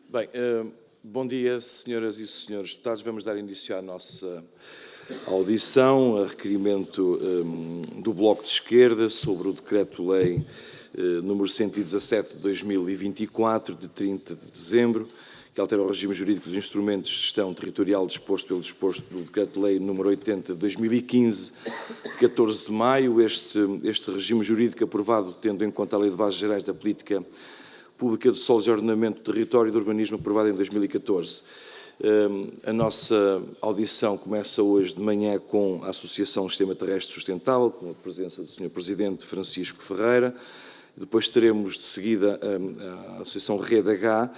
Bem, bom dia, senhoras e senhores deputados. Vamos dar início à nossa audição, a requerimento do Bloco de Esquerda sobre o Decreto-Lei número 117 de 2024, de 30 de dezembro, que altera o regime jurídico dos instrumentos de gestão territorial disposto pelo disposto do Decreto-Lei número 80 de 2015, de 14 de maio. Este regime jurídico aprovado tendo em conta a Lei de Bases Gerais da Política Pública de Solos e Ordenamento do Território e do Urbanismo, aprovada em 2014. A nossa audição começa hoje de manhã com a Associação Sistema Terrestre Sustentável, com a presença do Sr. Presidente Francisco Ferreira. Depois teremos de seguida a Associação Rede H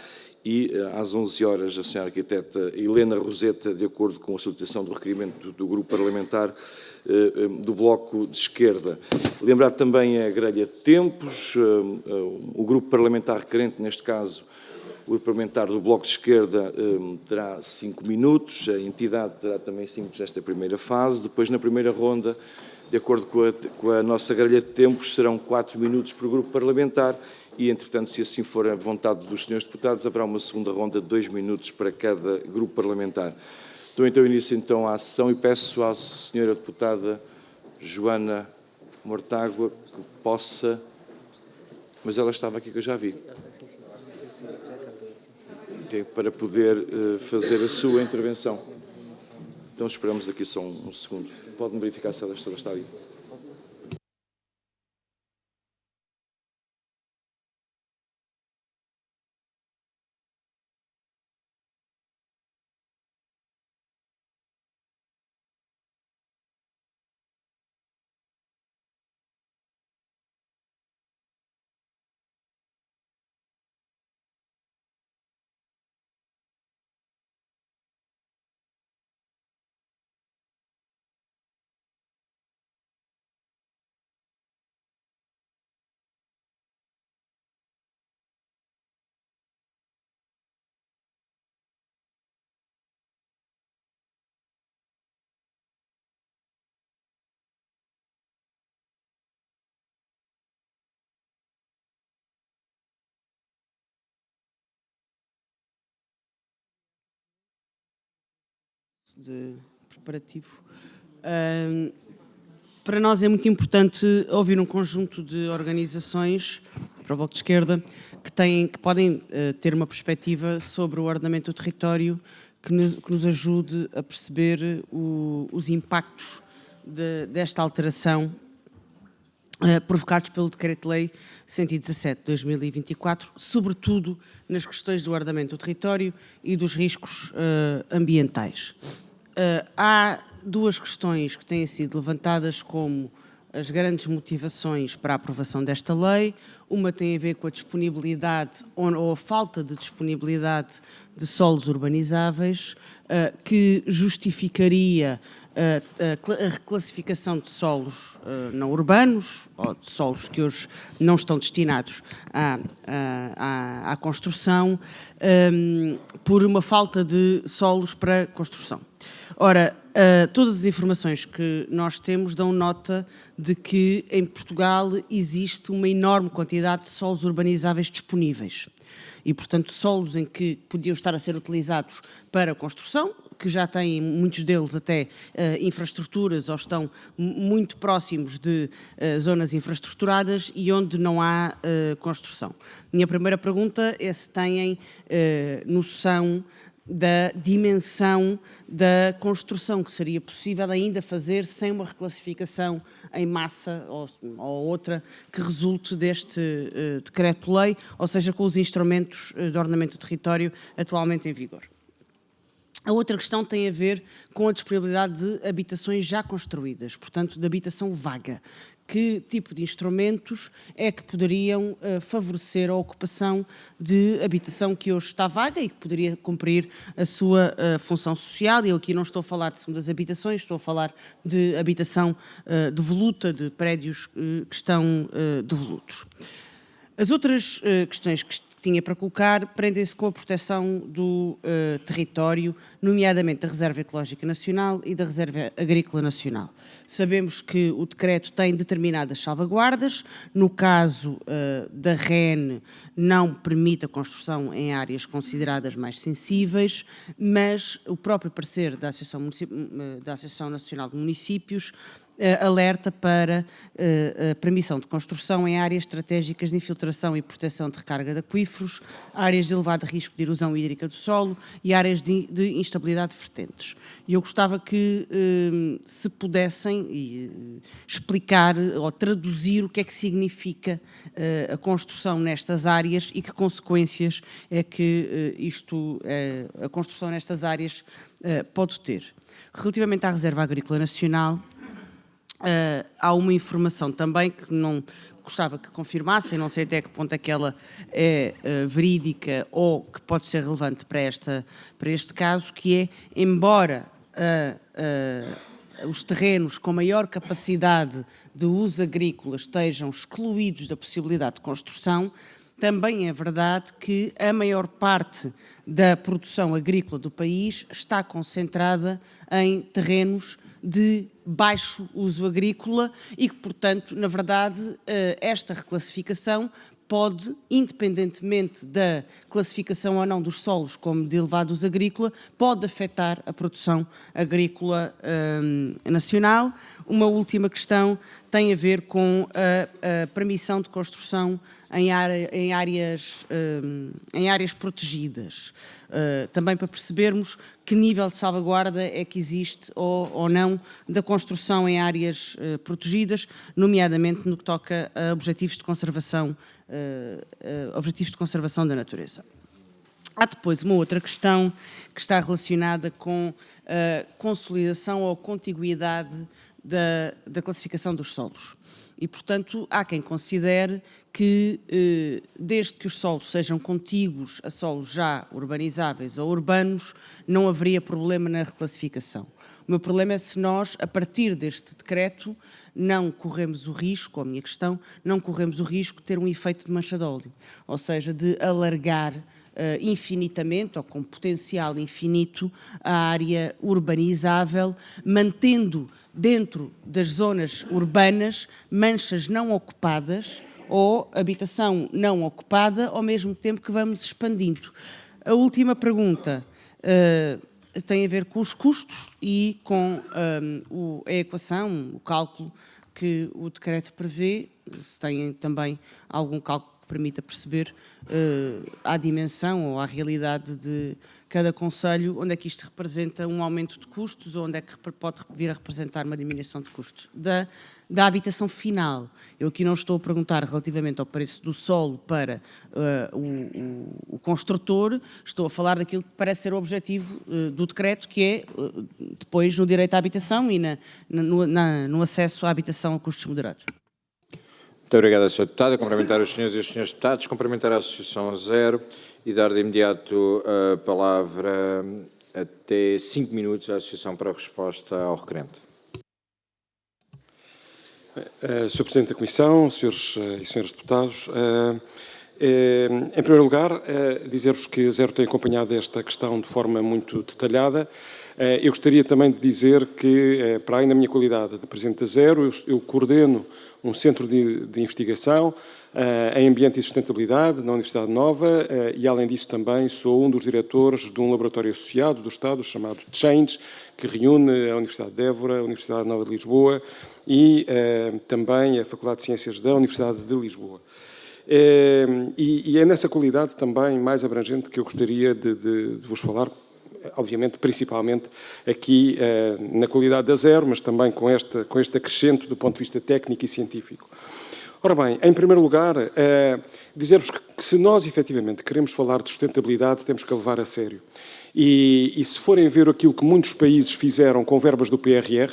e às 11 horas a Sra. Arquiteta Helena Roseta, de acordo com a solicitação do requerimento do Grupo Parlamentar do Bloco de Esquerda. Lembrar também a grelha de tempos, o Grupo Parlamentar requerente, neste caso o Grupo Parlamentar do Bloco de Esquerda, terá 5 minutos, a entidade terá também 5 nesta primeira fase. Depois, na primeira ronda, de acordo com a nossa grelha de tempos, serão 4 minutos por grupo parlamentar e, entretanto, se assim for a vontade dos senhores deputados, haverá uma segunda ronda de 2 minutos para cada grupo parlamentar. Dou então início à sessão e peço à senhora deputada Joana Mortágua que possa... Mas ela estava aqui que eu já vi. Okay, para poder fazer a sua intervenção. Então esperamos aqui só um segundo. Pode-me verificar se ela está aí. De preparativo. Para nós é muito importante ouvir um conjunto de organizações para o Bloco de Esquerda que podem ter uma perspectiva sobre o ordenamento do território que nos ajude a perceber os impactos desta alteração provocados pelo Decreto-Lei 117 de 2024, sobretudo nas questões do ordenamento do território e dos riscos ambientais. Há duas questões que têm sido levantadas como as grandes motivações para a aprovação desta lei. Uma tem a ver com a disponibilidade ou a falta de disponibilidade de solos urbanizáveis, que justificaria a reclassificação de solos não urbanos, ou de solos que hoje não estão destinados à construção, por uma falta de solos para construção. Ora, todas as informações que nós temos dão nota de que em Portugal existe uma enorme quantidade de solos urbanizáveis disponíveis e, portanto, solos em que podiam estar a ser utilizados para construção, que já têm, muitos deles até, infraestruturas ou estão muito próximos de zonas infraestruturadas e onde não há construção. Minha primeira pergunta é se têm noção da dimensão da construção que seria possível ainda fazer sem uma reclassificação em massa ou outra que resulte deste decreto-lei, ou seja, com os instrumentos de ordenamento do território atualmente em vigor. A outra questão tem a ver com a disponibilidade de habitações já construídas, portanto, de habitação vaga. Que tipo de instrumentos é que poderiam favorecer a ocupação de habitação que hoje está vaga e que poderia cumprir a sua função social? Eu aqui não estou a falar de segundas habitações, estou a falar de habitação devoluta, de prédios que estão devolutos. As outras questões que tinha para colocar prendem-se com a proteção do território, nomeadamente da Reserva Ecológica Nacional e da Reserva Agrícola Nacional. Sabemos que o decreto tem determinadas salvaguardas, no caso da REN não permite a construção em áreas consideradas mais sensíveis, mas o próprio parecer da Associação Nacional de Municípios alerta para a permissão de construção em áreas estratégicas de infiltração e proteção de recarga de aquíferos, áreas de elevado risco de erosão hídrica do solo e áreas de instabilidade de vertentes. E eu gostava que se pudessem explicar ou traduzir o que é que significa a construção nestas áreas e que consequências é que a construção nestas áreas pode ter. Relativamente à Reserva Agrícola Nacional, há uma informação também que não gostava que confirmassem, não sei até que ponto é que ela é verídica ou que pode ser relevante para este caso, que é, embora os terrenos com maior capacidade de uso agrícola estejam excluídos da possibilidade de construção, também é verdade que a maior parte da produção agrícola do país está concentrada em terrenos de baixo uso agrícola e que, portanto, na verdade, esta reclassificação pode, independentemente da classificação ou não dos solos como de elevado uso agrícola, pode afetar a produção agrícola nacional. Uma última questão tem a ver com a permissão de construção em áreas protegidas. Também para percebermos que nível de salvaguarda é que existe ou não da construção em áreas protegidas, nomeadamente no que toca a objetivos de conservação da natureza. Há depois uma outra questão que está relacionada com a consolidação ou contiguidade da classificação dos solos. E, portanto, há quem considere que, desde que os solos sejam contíguos a solos já urbanizáveis ou urbanos, não haveria problema na reclassificação. O meu problema é se nós, a partir deste decreto, não corremos o risco, ou a minha questão, não corremos o risco de ter um efeito de mancha de óleo, ou seja, de alargar infinitamente, ou com potencial infinito, a área urbanizável, mantendo dentro das zonas urbanas manchas não ocupadas ou habitação não ocupada, ao mesmo tempo que vamos expandindo. A última pergunta tem a ver com os custos e com a equação, o cálculo que o decreto prevê, se tem também algum cálculo que permita perceber à dimensão ou à realidade de cada concelho, onde é que isto representa um aumento de custos ou onde é que pode vir a representar uma diminuição de custos da habitação final. Eu aqui não estou a perguntar relativamente ao preço do solo para o construtor, estou a falar daquilo que parece ser o objetivo do decreto, que é depois no direito à habitação e no acesso à habitação a custos moderados. Muito obrigado, Sr. Deputado. Cumprimentar os senhores e as senhoras deputados, cumprimentar a Associação Zero e dar de imediato a palavra até 5 minutos à Associação para a resposta ao requerente. Sr. Presidente da Comissão, senhores e senhoras deputados, em primeiro lugar, dizer-vos que a Zero tem acompanhado esta questão de forma muito detalhada. Eu gostaria também de dizer que, para além da minha qualidade de Presidente da Zero, eu coordeno um centro de investigação em ambiente e sustentabilidade na Universidade Nova e, além disso, também sou um dos diretores de um laboratório associado do Estado chamado Change, que reúne a Universidade de Évora, a Universidade Nova de Lisboa e também a Faculdade de Ciências da Universidade de Lisboa. E é nessa qualidade também mais abrangente que eu gostaria de vos falar, obviamente, principalmente aqui na qualidade da Zero, mas também com este acrescento do ponto de vista técnico e científico. Ora bem, em primeiro lugar, dizer-vos que se nós efetivamente queremos falar de sustentabilidade, temos que a levar a sério. E se forem ver aquilo que muitos países fizeram com verbas do PRR,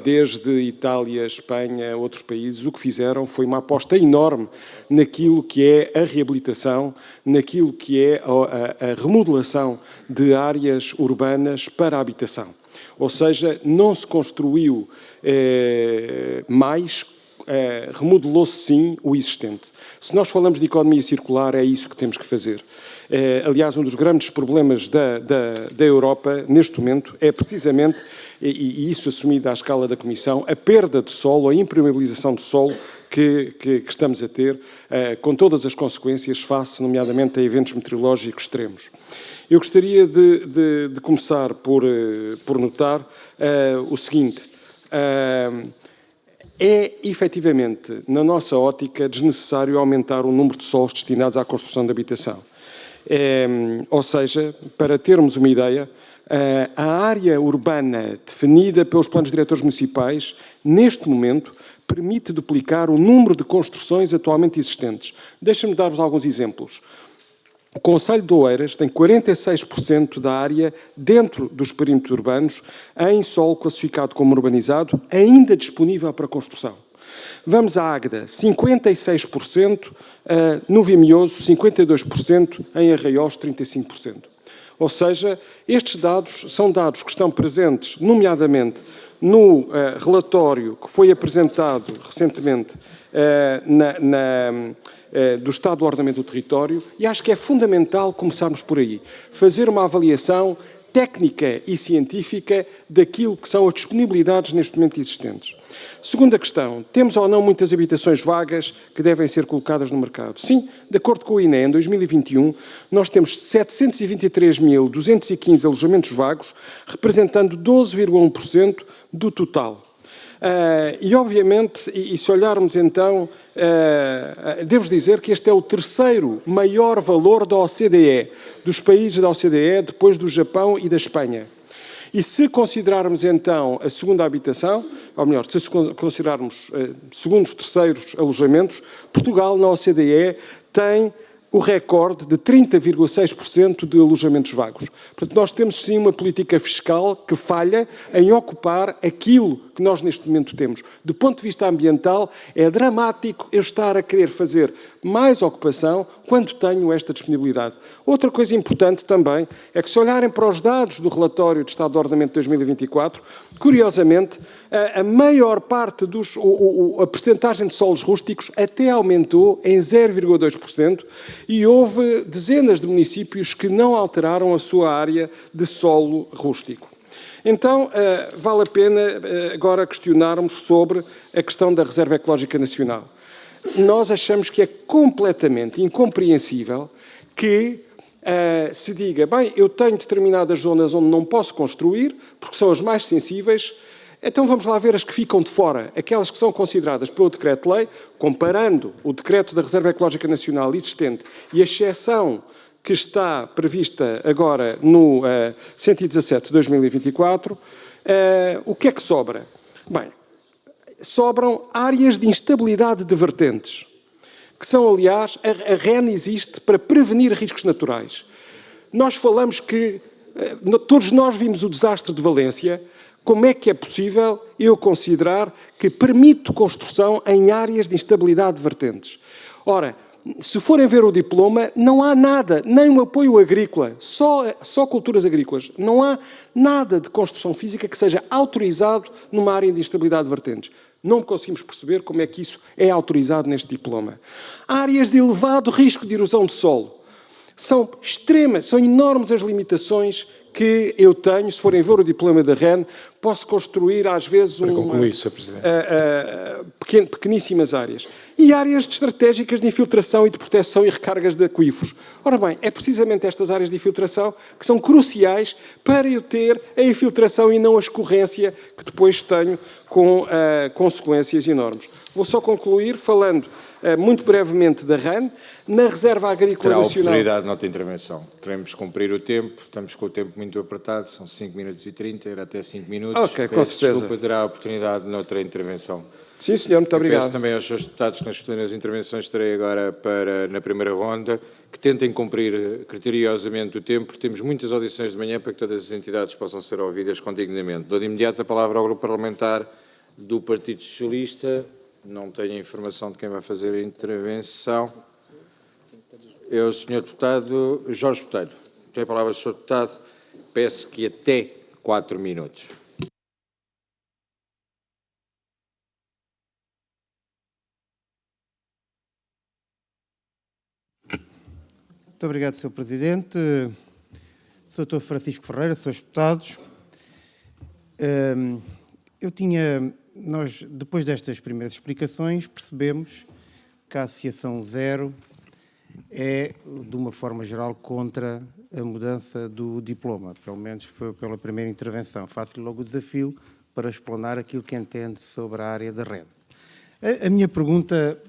desde Itália, Espanha, outros países, o que fizeram foi uma aposta enorme naquilo que é a reabilitação, naquilo que é a remodelação de áreas urbanas para a habitação. Ou seja, não se construiu mais remodelou-se sim o existente. Se nós falamos de economia circular, é isso que temos que fazer. Aliás, um dos grandes problemas da Europa, neste momento, é precisamente, e isso assumido à escala da Comissão, a perda de solo, a impermeabilização de solo que estamos a ter, com todas as consequências face, nomeadamente, a eventos meteorológicos extremos. Eu gostaria de começar por notar o seguinte. É, efetivamente, na nossa ótica, desnecessário aumentar o número de solos destinados à construção de habitação. Ou seja, para termos uma ideia, a área urbana definida pelos planos diretores municipais, neste momento, permite duplicar o número de construções atualmente existentes. Deixem-me dar-vos alguns exemplos. O Concelho de Oeiras tem 46% da área dentro dos perímetros urbanos em solo classificado como urbanizado, ainda disponível para construção. Vamos à Águeda, 56%, no Vimioso, 52%, em Arraiolos, 35%. Ou seja, estes dados são dados que estão presentes, nomeadamente, no relatório que foi apresentado recentemente do Estado do Ordenamento do Território, e acho que é fundamental começarmos por aí. Fazer uma avaliação técnica e científica daquilo que são as disponibilidades neste momento existentes. Segunda questão, temos ou não muitas habitações vagas que devem ser colocadas no mercado? Sim, de acordo com o INE, em 2021, nós temos 723.215 alojamentos vagos, representando 12,1% do total. E, obviamente, e se olharmos então, devo dizer que este é o terceiro maior valor da OCDE, dos países da OCDE, depois do Japão e da Espanha. E se considerarmos então a segunda habitação, ou melhor, se considerarmos segundos, terceiros alojamentos, Portugal na OCDE tem o recorde de 30,6% de alojamentos vagos. Portanto, nós temos sim uma política fiscal que falha em ocupar aquilo que nós neste momento temos. Do ponto de vista ambiental, é dramático eu estar a querer fazer mais ocupação quando tenho esta disponibilidade. Outra coisa importante também é que, se olharem para os dados do relatório de Estado de Ordenamento de 2024, curiosamente, a maior parte a percentagem de solos rústicos até aumentou em 0,2% e houve dezenas de municípios que não alteraram a sua área de solo rústico. Então, vale a pena agora questionarmos sobre a questão da Reserva Ecológica Nacional. Nós achamos que é completamente incompreensível que se diga, bem, eu tenho determinadas zonas onde não posso construir, porque são as mais sensíveis, então vamos lá ver as que ficam de fora, aquelas que são consideradas pelo Decreto-Lei, comparando o Decreto da Reserva Ecológica Nacional existente e a exceção que está prevista agora no 117 de 2024, o que é que sobra? Bem, sobram áreas de instabilidade de vertentes, que são, aliás, a REN existe para prevenir riscos naturais. Nós falamos que, todos nós vimos o desastre de Valência. Como é que é possível eu considerar que permite construção em áreas de instabilidade de vertentes? Ora, se forem ver o diploma, não há nada, nem um apoio agrícola, só culturas agrícolas. Não há nada de construção física que seja autorizado numa área de instabilidade de vertentes. Não conseguimos perceber como é que isso é autorizado neste diploma. Áreas de elevado risco de erosão de solo. São enormes as limitações que eu tenho, se forem ver o diploma da REN, posso construir às vezes pequeníssimas áreas. E áreas estratégicas de infiltração e de proteção e recargas de aquíferos. Ora bem, é precisamente estas áreas de infiltração que são cruciais para eu ter a infiltração e não a escorrência que depois tenho com consequências enormes. Vou só concluir falando muito brevemente da REN. Na Reserva Agrícola Nacional... Terá a oportunidade na outra intervenção. Teremos que cumprir o tempo, estamos com o tempo muito apertado, são 5 minutos e 30, era até 5 minutos. Ok, com certeza. Desculpa, terá a oportunidade noutra intervenção. Sim, senhor, muito obrigado. Peço também aos seus deputados que nas futuras intervenções terei agora na primeira ronda, que tentem cumprir criteriosamente o tempo, porque temos muitas audições de manhã para que todas as entidades possam ser ouvidas condignamente. Dou de imediato a palavra ao Grupo Parlamentar do Partido Socialista. Não tenho a informação de quem vai fazer a intervenção. É o Sr. Deputado Jorge Botelho. Tem a palavra o Sr. Deputado. Peço que até 4 minutos. Muito obrigado, Sr. Presidente. Sr. Francisco Ferreira, Srs. Deputados. Nós, depois destas primeiras explicações, percebemos que a Associação Zero é, de uma forma geral, contra a mudança do diploma, pelo menos foi pela primeira intervenção. Faço-lhe logo o desafio para explanar aquilo que entende sobre a área da rede. A minha pergunta,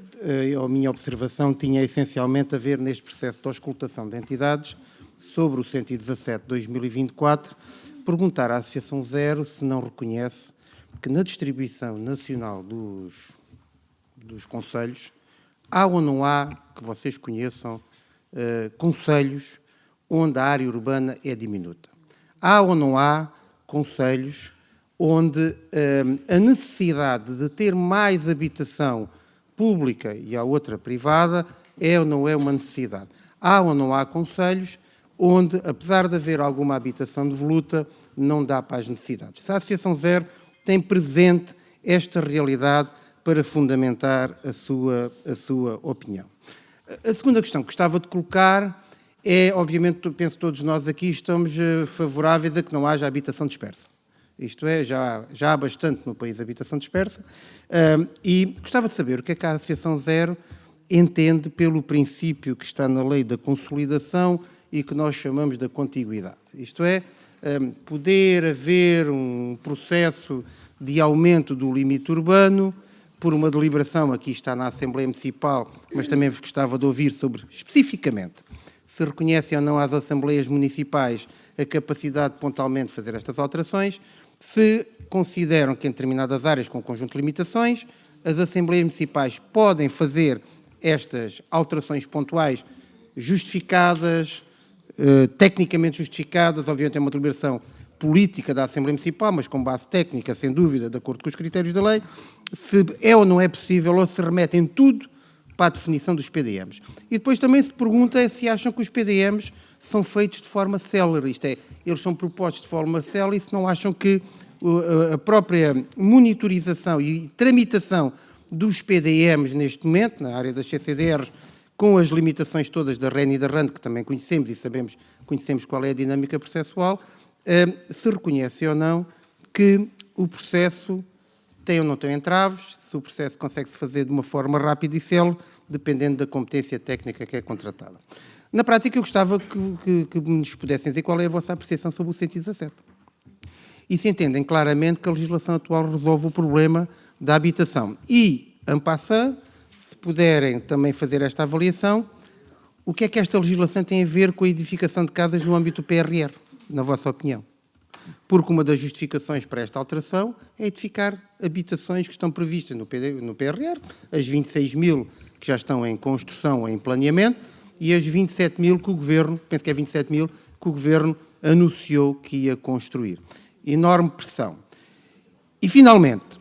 ou a minha observação, tinha essencialmente a ver neste processo de auscultação de entidades sobre o 117/2024, perguntar à Associação Zero se não reconhece que na distribuição nacional dos concelhos há ou não há, que vocês conheçam, concelhos onde a área urbana é diminuta. Há ou não há concelhos onde a necessidade de ter mais habitação pública e a outra privada é ou não é uma necessidade. Há ou não há concelhos onde, apesar de haver alguma habitação devoluta, não dá para as necessidades. Se a Associação Zero tem presente esta realidade para fundamentar a sua opinião. A segunda questão que gostava de colocar é, obviamente, penso que todos nós aqui estamos favoráveis a que não haja habitação dispersa. Isto é, já há bastante no país habitação dispersa, e gostava de saber o que é que a Associação Zero entende pelo princípio que está na lei da consolidação e que nós chamamos da contiguidade. Isto é, poder haver um processo de aumento do limite urbano por uma deliberação, aqui está na Assembleia Municipal, mas também vos gostava de ouvir sobre, especificamente, se reconhecem ou não às Assembleias Municipais a capacidade de pontualmente fazer estas alterações, se consideram que em determinadas áreas com conjunto de limitações, as Assembleias Municipais podem fazer estas alterações pontuais justificadas, tecnicamente justificadas, obviamente é uma deliberação política da Assembleia Municipal, mas com base técnica, sem dúvida, de acordo com os critérios da lei, se é ou não é possível ou se remetem tudo para a definição dos PDMs. E depois também se pergunta se acham que os PDMs são feitos de forma célere, isto é, eles são propostos de forma célere e se não acham que a própria monitorização e tramitação dos PDMs neste momento, na área das CCDRs, com as limitações todas da REN e da RAND, que também conhecemos e conhecemos qual é a dinâmica processual, se reconhece ou não que o processo tem ou não tem entraves, se o processo consegue-se fazer de uma forma rápida e célere, dependendo da competência técnica que é contratada. Na prática, eu gostava que nos pudessem dizer qual é a vossa apreciação sobre o 117. E se entendem claramente que a legislação atual resolve o problema da habitação. E, en passant, se puderem também fazer esta avaliação, o que é que esta legislação tem a ver com a edificação de casas no âmbito do PRR, na vossa opinião? Porque uma das justificações para esta alteração é edificar habitações que estão previstas no PRR, as 26 mil que já estão em construção ou em planeamento e as 27 mil que o Governo, penso que é 27 mil, que o Governo anunciou que ia construir. Enorme pressão. E, finalmente,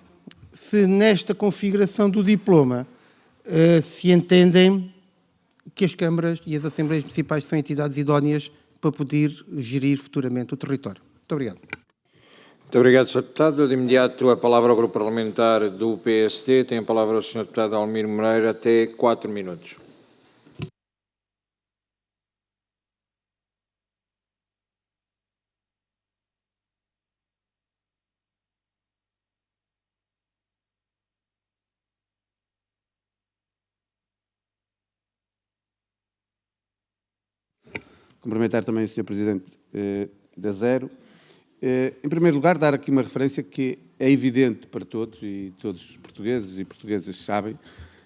se nesta configuração do diploma se entendem que as câmaras e as Assembleias Municipais são entidades idóneas para poder gerir futuramente o território. Muito obrigado. Muito obrigado, Sr. Deputado. Eu, de imediato, a palavra ao Grupo Parlamentar do PSD. Tem a palavra o Sr. Deputado Almir Moreira, até 4 minutos. Cumprimentar também o Sr. Presidente da Zero. Em primeiro lugar, dar aqui uma referência que é evidente para todos, e todos os portugueses e portuguesas sabem,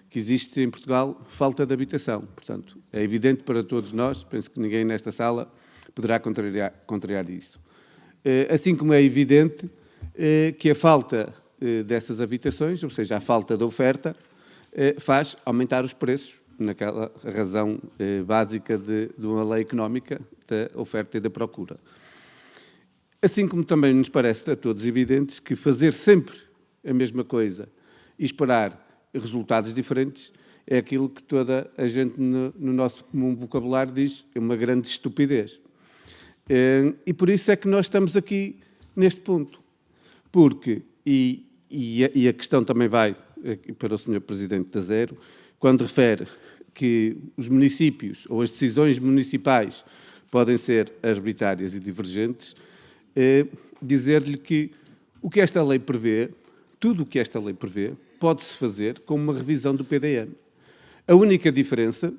que existe em Portugal falta de habitação. Portanto, é evidente para todos nós, penso que ninguém nesta sala poderá contrariar isso. Assim como é evidente que a falta dessas habitações, ou seja, a falta de oferta, faz aumentar os preços, naquela razão básica de uma lei económica da oferta e da procura. Assim como também nos parece a todos evidentes que fazer sempre a mesma coisa e esperar resultados diferentes é aquilo que toda a gente no nosso comum vocabulário diz é uma grande estupidez. E por isso é que nós estamos aqui neste ponto. Porque, e a questão também vai para o Sr. Presidente da Zero, quando refere que os municípios ou as decisões municipais podem ser arbitrárias e divergentes, dizer-lhe que o que esta lei prevê, tudo o que esta lei prevê, pode-se fazer com uma revisão do PDM. A única diferença,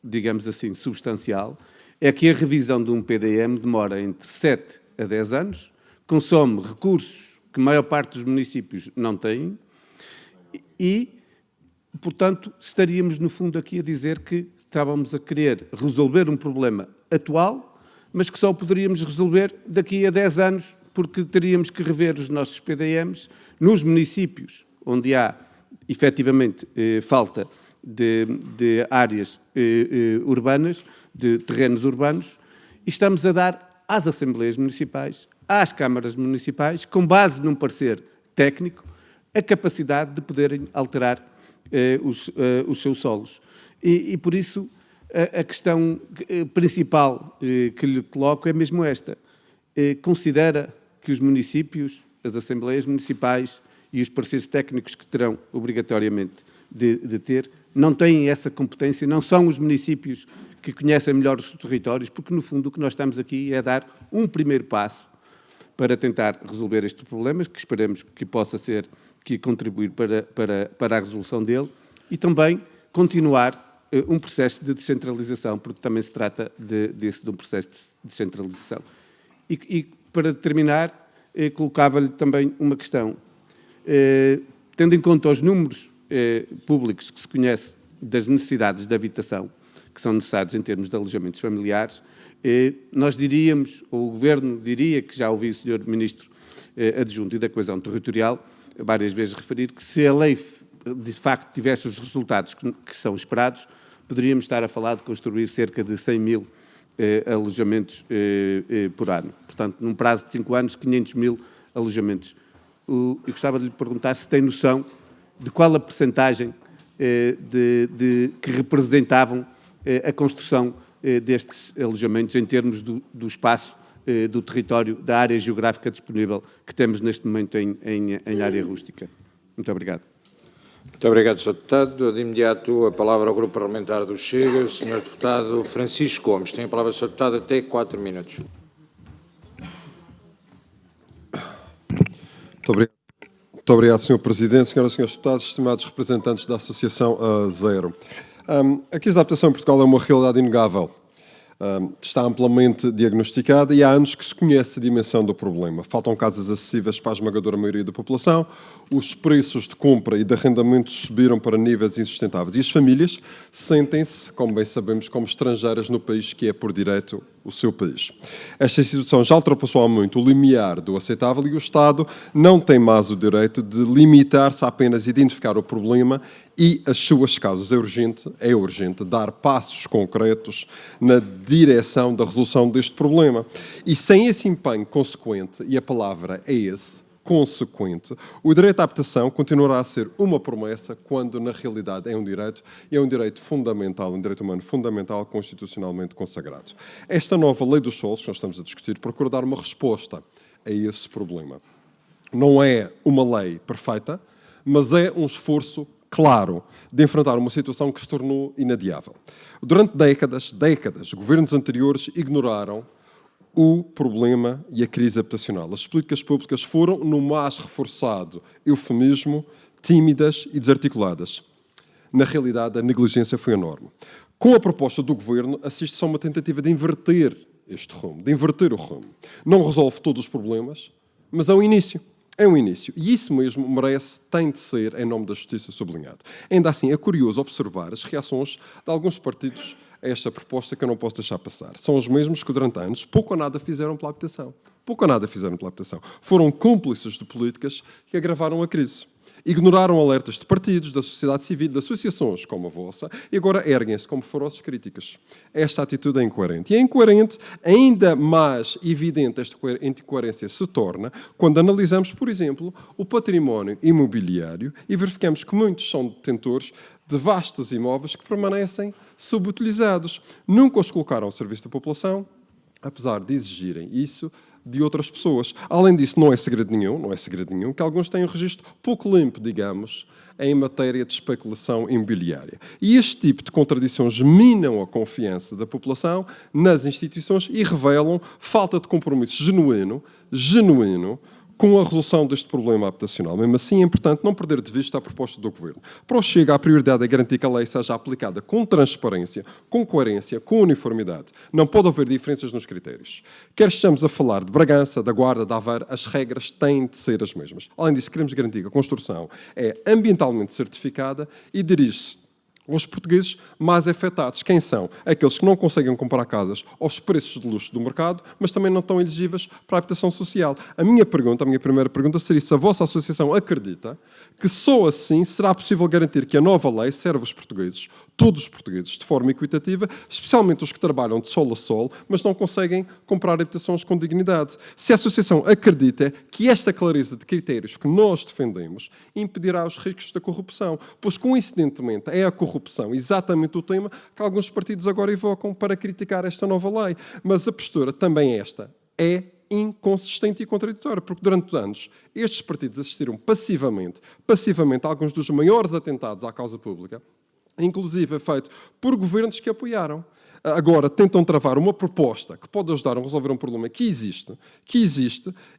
digamos assim, substancial, é que a revisão de um PDM demora entre 7 a 10 anos, consome recursos que a maior parte dos municípios não têm e, portanto, estaríamos, no fundo, aqui a dizer que estávamos a querer resolver um problema atual, mas que só poderíamos resolver daqui a 10 anos, porque teríamos que rever os nossos PDMs nos municípios onde há, efetivamente, falta de áreas urbanas, de terrenos urbanos, e estamos a dar às Assembleias Municipais, às Câmaras Municipais, com base num parecer técnico, a capacidade de poderem alterar os seus solos. E por isso, a questão principal que lhe coloco é mesmo esta. Considera que os municípios, as Assembleias Municipais e os pareceres técnicos que terão obrigatoriamente de ter, não têm essa competência, não são os municípios que conhecem melhor os territórios, porque, no fundo, o que nós estamos aqui é dar um primeiro passo para tentar resolver estes problemas, que esperemos que possa ser, que contribuir para a resolução dele, e também continuar um processo de descentralização, porque também se trata de um processo de descentralização. E para terminar, colocava-lhe também uma questão. Tendo em conta os números públicos que se conhece das necessidades de habitação, que são necessários em termos de alojamentos familiares, nós diríamos, ou o Governo diria, que já ouvi o Sr. Ministro Adjunto e da Coesão Territorial várias vezes referir, que se a lei de facto tivesse os resultados que são esperados, poderíamos estar a falar de construir cerca de 100 mil alojamentos por ano. Portanto, num prazo de 5 anos, 500 mil alojamentos. Eu gostava de lhe perguntar se tem noção de qual a percentagem que representavam a construção destes alojamentos em termos do espaço, do território, da área geográfica disponível que temos neste momento em área rústica. Muito obrigado. Muito obrigado, Sr. Deputado. De imediato, a palavra ao Grupo Parlamentar do Chega, o Sr. Deputado Francisco Gomes. Tem a palavra, Sr. Deputado, até 4 minutos. Muito obrigado, Sr. Presidente, Senhoras e Senhores Deputados, estimados representantes da Associação Zero. A crise da habitação em Portugal é uma realidade inegável. Está amplamente diagnosticada e há anos que se conhece a dimensão do problema. Faltam casas acessíveis para a esmagadora maioria da população, os preços de compra e de arrendamentos subiram para níveis insustentáveis e as famílias sentem-se, como bem sabemos, como estrangeiras no país que é, por direito, o seu país. Esta situação já ultrapassou há muito o limiar do aceitável e o Estado não tem mais o direito de limitar-se a apenas identificar o problema e as suas causas. É urgente dar passos concretos na direção da resolução deste problema. E sem esse empenho consequente, e a palavra é esse, consequente, o direito à habitação continuará a ser uma promessa quando, na realidade, é um direito, e é um direito fundamental, um direito humano fundamental, constitucionalmente consagrado. Esta nova lei dos solos, que nós estamos a discutir, procura dar uma resposta a esse problema. Não é uma lei perfeita, mas é um esforço claro de enfrentar uma situação que se tornou inadiável. Durante décadas, governos anteriores ignoraram o problema e a crise habitacional. As políticas públicas foram, no mais reforçado eufemismo, tímidas e desarticuladas. Na realidade, a negligência foi enorme. Com a proposta do Governo, assiste-se a uma tentativa de inverter este rumo, de inverter o rumo. Não resolve todos os problemas, mas é um início. É um início. E isso mesmo merece, tem de ser, em nome da justiça, sublinhado. Ainda assim, é curioso observar as reações de alguns partidos a esta proposta que eu não posso deixar passar. São os mesmos que, durante anos, pouco ou nada fizeram pela habitação. Pouco ou nada fizeram pela habitação. Foram cúmplices de políticas que agravaram a crise. Ignoraram alertas de partidos, da sociedade civil, de associações como a vossa, e agora erguem-se como ferozes críticas. Esta atitude é incoerente. E é incoerente, ainda mais evidente esta incoerência se torna quando analisamos, por exemplo, o património imobiliário e verificamos que muitos são detentores de vastos imóveis que permanecem subutilizados. Nunca os colocaram ao serviço da população, apesar de exigirem isso de outras pessoas. Além disso, não é segredo nenhum, que alguns têm um registro pouco limpo, digamos, em matéria de especulação imobiliária. E este tipo de contradições minam a confiança da população nas instituições e revelam falta de compromisso genuíno com a resolução deste problema habitacional. Mesmo assim, é importante não perder de vista a proposta do Governo. Para o Chega, a prioridade é garantir que a lei seja aplicada com transparência, com coerência, com uniformidade. Não pode haver diferenças nos critérios. Quer estejamos a falar de Bragança, da Guarda, da Aveiro, as regras têm de ser as mesmas. Além disso, queremos garantir que a construção é ambientalmente certificada e dirige-se aos portugueses mais afetados. Quem são? Aqueles que não conseguem comprar casas aos preços de luxo do mercado, mas também não estão elegíveis para a habitação social. A minha primeira pergunta seria se a vossa associação acredita que só assim será possível garantir que a nova lei serve os portugueses, todos os portugueses, de forma equitativa, especialmente os que trabalham de sol a sol, mas não conseguem comprar habitações com dignidade. Se a associação acredita que esta clareza de critérios que nós defendemos impedirá os riscos da corrupção, pois, coincidentemente, é a corrupção exatamente o tema que alguns partidos agora evocam para criticar esta nova lei. Mas a postura também esta é inconsistente e contraditória, porque durante anos estes partidos assistiram passivamente a alguns dos maiores atentados à causa pública, inclusive feito por governos que apoiaram. Agora tentam travar uma proposta que pode ajudar a resolver um problema que existe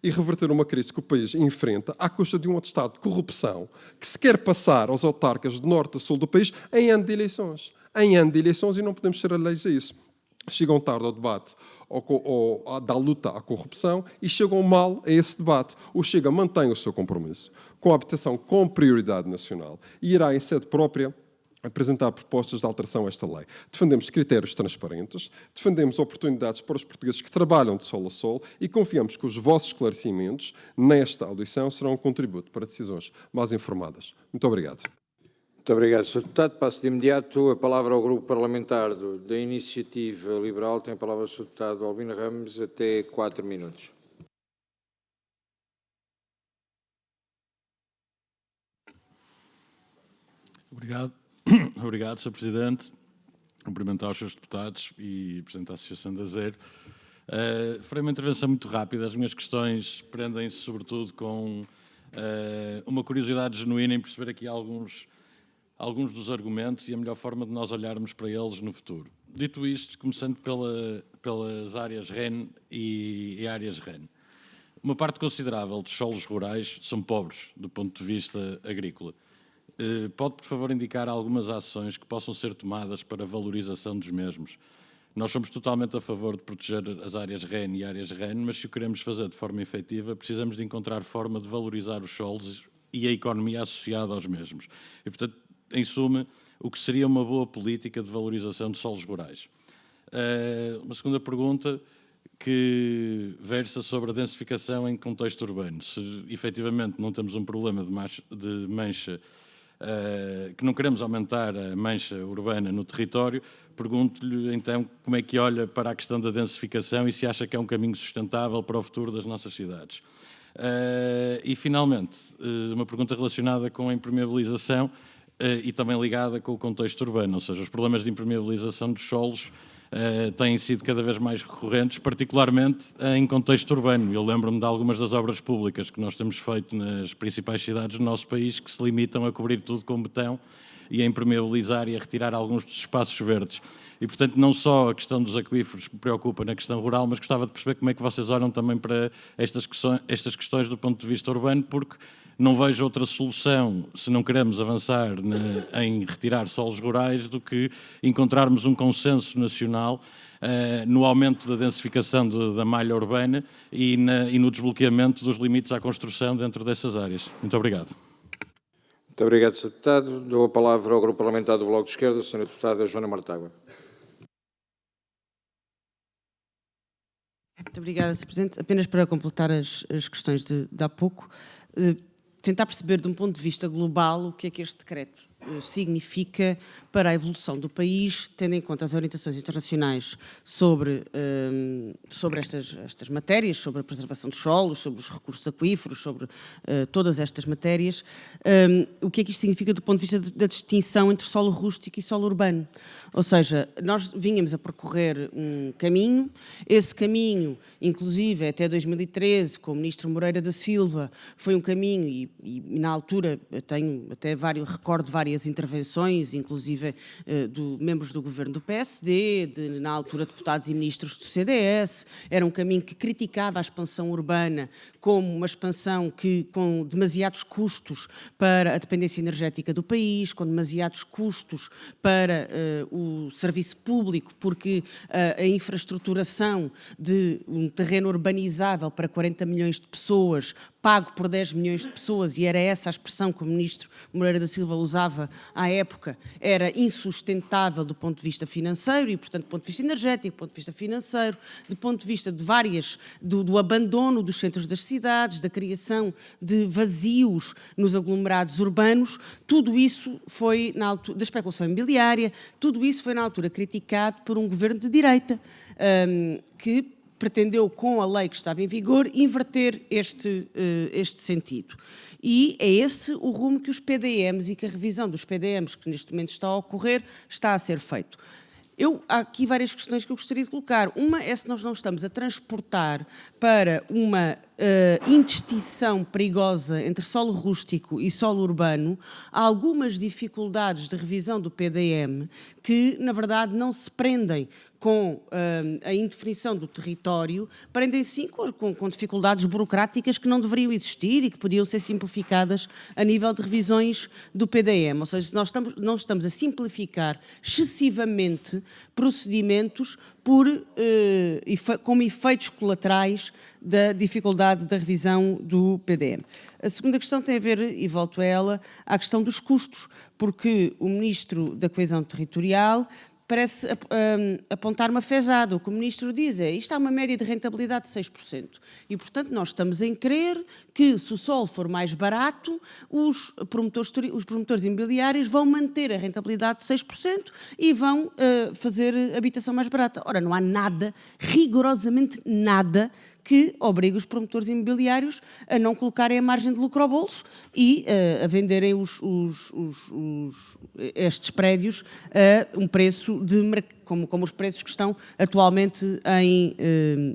e reverter uma crise que o país enfrenta à custa de um atestado de corrupção que se quer passar aos autarcas de norte a sul do país em ano de eleições. E não podemos ser alheios a isso. Chegam tarde ao debate da luta à corrupção e chegam mal a esse debate. O Chega mantém o seu compromisso com a habitação com prioridade nacional e irá em sede própria apresentar propostas de alteração a esta lei. Defendemos critérios transparentes, defendemos oportunidades para os portugueses que trabalham de sol a sol e confiamos que os vossos esclarecimentos nesta audição serão um contributo para decisões mais informadas. Muito obrigado. Muito obrigado, Sr. Deputado. Passo de imediato a palavra ao Grupo Parlamentar da Iniciativa Liberal. Tem a palavra o Sr. Deputado Albino Ramos, até 4 minutos. Obrigado. Obrigado, Sr. Presidente. Cumprimentar os Srs. Deputados e representar a Associação da Zero. Farei uma intervenção muito rápida. As minhas questões prendem-se, sobretudo, com uma curiosidade genuína em perceber aqui alguns dos argumentos e a melhor forma de nós olharmos para eles no futuro. Dito isto, começando pelas áreas REN e áreas REN. Uma parte considerável dos solos rurais são pobres do ponto de vista agrícola. Pode, por favor, indicar algumas ações que possam ser tomadas para a valorização dos mesmos? Nós somos totalmente a favor de proteger as áreas REN e áreas REN, mas se o queremos fazer de forma efetiva, precisamos de encontrar forma de valorizar os solos e a economia associada aos mesmos. E, portanto, em suma, o que seria uma boa política de valorização de solos rurais. Uma segunda pergunta que versa sobre a densificação em contexto urbano. Se efetivamente não temos um problema de mancha, que não queremos aumentar a mancha urbana no território, pergunto-lhe então como é que olha para a questão da densificação e se acha que é um caminho sustentável para o futuro das nossas cidades. E, finalmente, uma pergunta relacionada com a impermeabilização e também ligada com o contexto urbano, ou seja, os problemas de impermeabilização dos solos têm sido cada vez mais recorrentes, particularmente em contexto urbano. Eu lembro-me de algumas das obras públicas que nós temos feito nas principais cidades do nosso país que se limitam a cobrir tudo com betão e a impermeabilizar e a retirar alguns dos espaços verdes. E, portanto, não só a questão dos aquíferos me preocupa na questão rural, mas gostava de perceber como é que vocês olham também para estas questões do ponto de vista urbano, porque não vejo outra solução, se não queremos avançar em retirar solos rurais, do que encontrarmos um consenso nacional no aumento da densificação da malha urbana e no desbloqueamento dos limites à construção dentro dessas áreas. Muito obrigado. Muito obrigado, Sr. Deputado. Dou a palavra ao Grupo Parlamentar do Bloco de Esquerda, a Sra. Deputada Joana Mortágua. Muito obrigada, Sr. Presidente. Apenas para completar as questões de há pouco, tentar perceber, de um ponto de vista global, o que é que este decreto significa para a evolução do país, tendo em conta as orientações internacionais sobre estas matérias, sobre a preservação dos solos, sobre os recursos aquíferos, sobre todas estas matérias, o que é que isto significa do ponto de vista da distinção entre solo rústico e solo urbano. Ou seja, nós vínhamos a percorrer um caminho, esse caminho, inclusive até 2013, com o ministro Moreira da Silva, foi um caminho, e na altura eu tenho até recordo várias intervenções, inclusive de membros do governo do PSD, na altura deputados e ministros do CDS, era um caminho que criticava a expansão urbana como uma expansão com demasiados custos para a dependência energética do país, com demasiados custos para o serviço público, porque a infraestruturação de um terreno urbanizável para 40 milhões de pessoas, pago por 10 milhões de pessoas, e era essa a expressão que o ministro Moreira da Silva usava à época, era insustentável do ponto de vista financeiro e, portanto, do ponto de vista energético, do ponto de vista financeiro, do ponto de vista de do abandono dos centros das cidades, da criação de vazios nos aglomerados urbanos. Tudo isso foi, na altura, da especulação imobiliária, tudo isso foi, na altura, criticado por um governo de direita, que pretendeu, com a lei que estava em vigor, inverter este sentido. E é esse o rumo que os PDMs e que a revisão dos PDMs que neste momento está a ocorrer está a ser feito. Há aqui várias questões que eu gostaria de colocar. Uma é se nós não estamos a transportar para uma indistinção perigosa entre solo rústico e solo urbano algumas dificuldades de revisão do PDM que, na verdade, não se prendem com a indefinição do território, prendem sim com dificuldades burocráticas que não deveriam existir e que podiam ser simplificadas a nível de revisões do PDM. Ou seja, se nós não estamos a simplificar excessivamente procedimentos como efeitos colaterais da dificuldade da revisão do PDM. A segunda questão tem a ver, e volto a ela, à questão dos custos, porque o Ministro da Coesão Territorial parece apontar uma fezada. O que o Ministro diz é isto há uma média de rentabilidade de 6%. E, portanto, nós estamos em crer que, se o solo for mais barato, os promotores imobiliários vão manter a rentabilidade de 6% e vão fazer habitação mais barata. Ora, não há nada, rigorosamente nada, que obriga os promotores imobiliários a não colocarem a margem de lucro ao bolso e a venderem estes prédios a um preço como os preços que estão atualmente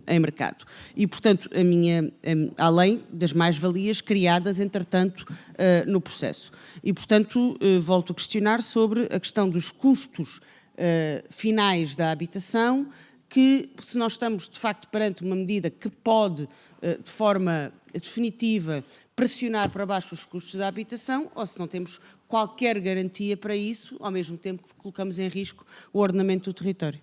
em mercado. E, portanto, além das mais-valias criadas, entretanto, no processo. E, portanto, volto a questionar sobre a questão dos custos finais da habitação, que se nós estamos, de facto, perante uma medida que pode, de forma definitiva, pressionar para baixo os custos da habitação, ou se não temos qualquer garantia para isso, ao mesmo tempo que colocamos em risco o ordenamento do território.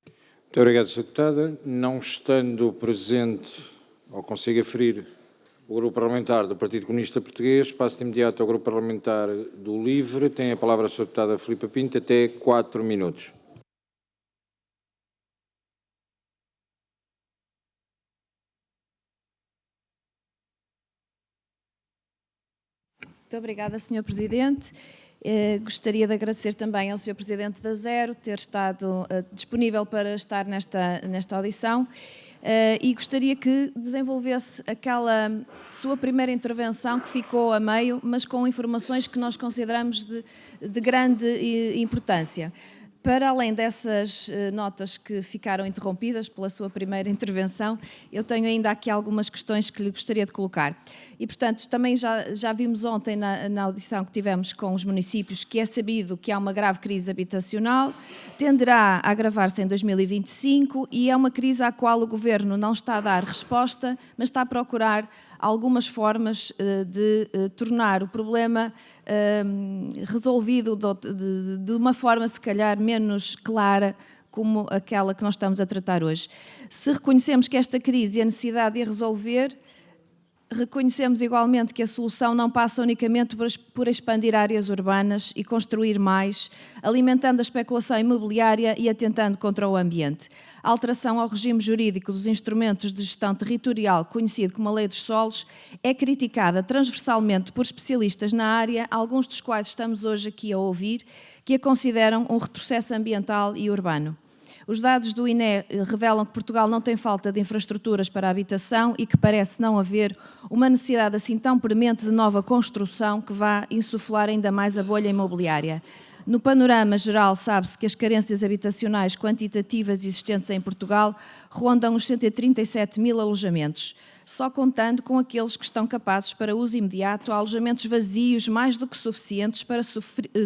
Muito obrigado, Sra. Deputada. Não estando presente, ou consigo aferir, o Grupo Parlamentar do Partido Comunista Português, passo de imediato ao Grupo Parlamentar do LIVRE. Tem a palavra a Sra. Deputada Filipa Pinto, até 4 minutos. Muito obrigada, Sr. Presidente. Gostaria de agradecer também ao Sr. Presidente da Zero ter estado disponível para estar nesta audição e gostaria que desenvolvesse aquela sua primeira intervenção que ficou a meio, mas com informações que nós consideramos de grande importância. Para além dessas notas que ficaram interrompidas pela sua primeira intervenção, eu tenho ainda aqui algumas questões que lhe gostaria de colocar. E, portanto, também já vimos ontem na audição que tivemos com os municípios que é sabido que há uma grave crise habitacional, tenderá a agravar-se em 2025 e é uma crise à qual o Governo não está a dar resposta, mas está a procurar algumas formas de tornar o problema resolvido de uma forma, se calhar, menos clara como aquela que nós estamos a tratar hoje. Se reconhecemos que esta crise e a necessidade de a resolver, reconhecemos igualmente que a solução não passa unicamente por expandir áreas urbanas e construir mais, alimentando a especulação imobiliária e atentando contra o ambiente. A alteração ao regime jurídico dos instrumentos de gestão territorial, conhecido como a Lei dos Solos, é criticada transversalmente por especialistas na área, alguns dos quais estamos hoje aqui a ouvir, que a consideram um retrocesso ambiental e urbano. Os dados do INE revelam que Portugal não tem falta de infraestruturas para a habitação e que parece não haver uma necessidade assim tão premente de nova construção que vá insuflar ainda mais a bolha imobiliária. No panorama geral, sabe-se que as carências habitacionais quantitativas existentes em Portugal rondam os 137 mil alojamentos, só contando com aqueles que estão capazes para uso imediato, há alojamentos vazios mais do que suficientes para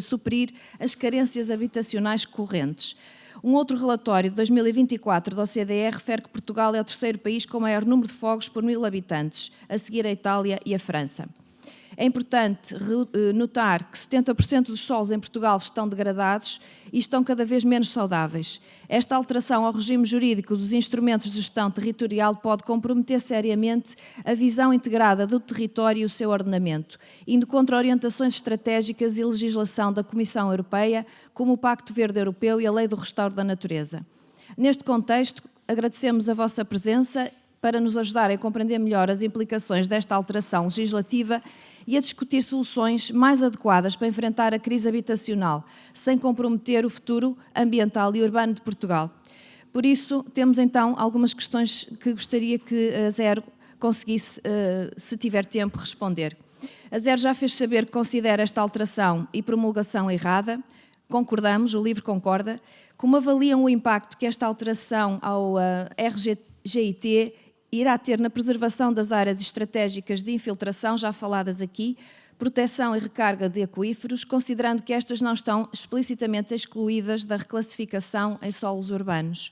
suprir as carências habitacionais correntes. Um outro relatório de 2024 da OCDE refere que Portugal é o terceiro país com maior número de fogos por 1000 habitantes, a seguir a Itália e a França. É importante notar que 70% dos solos em Portugal estão degradados e estão cada vez menos saudáveis. Esta alteração ao regime jurídico dos instrumentos de gestão territorial pode comprometer seriamente a visão integrada do território e o seu ordenamento, indo contra orientações estratégicas e legislação da Comissão Europeia, como o Pacto Verde Europeu e a Lei do Restauro da Natureza. Neste contexto, agradecemos a vossa presença para nos ajudarem a compreender melhor as implicações desta alteração legislativa e a discutir soluções mais adequadas para enfrentar a crise habitacional, sem comprometer o futuro ambiental e urbano de Portugal. Por isso, temos então algumas questões que gostaria que a Zero conseguisse, se tiver tempo, responder. A Zero já fez saber que considera esta alteração e promulgação errada. Concordamos, o LIVRE concorda. Como avaliam o impacto que esta alteração ao RGIT irá ter na preservação das áreas estratégicas de infiltração, já faladas aqui, proteção e recarga de aquíferos, considerando que estas não estão explicitamente excluídas da reclassificação em solos urbanos?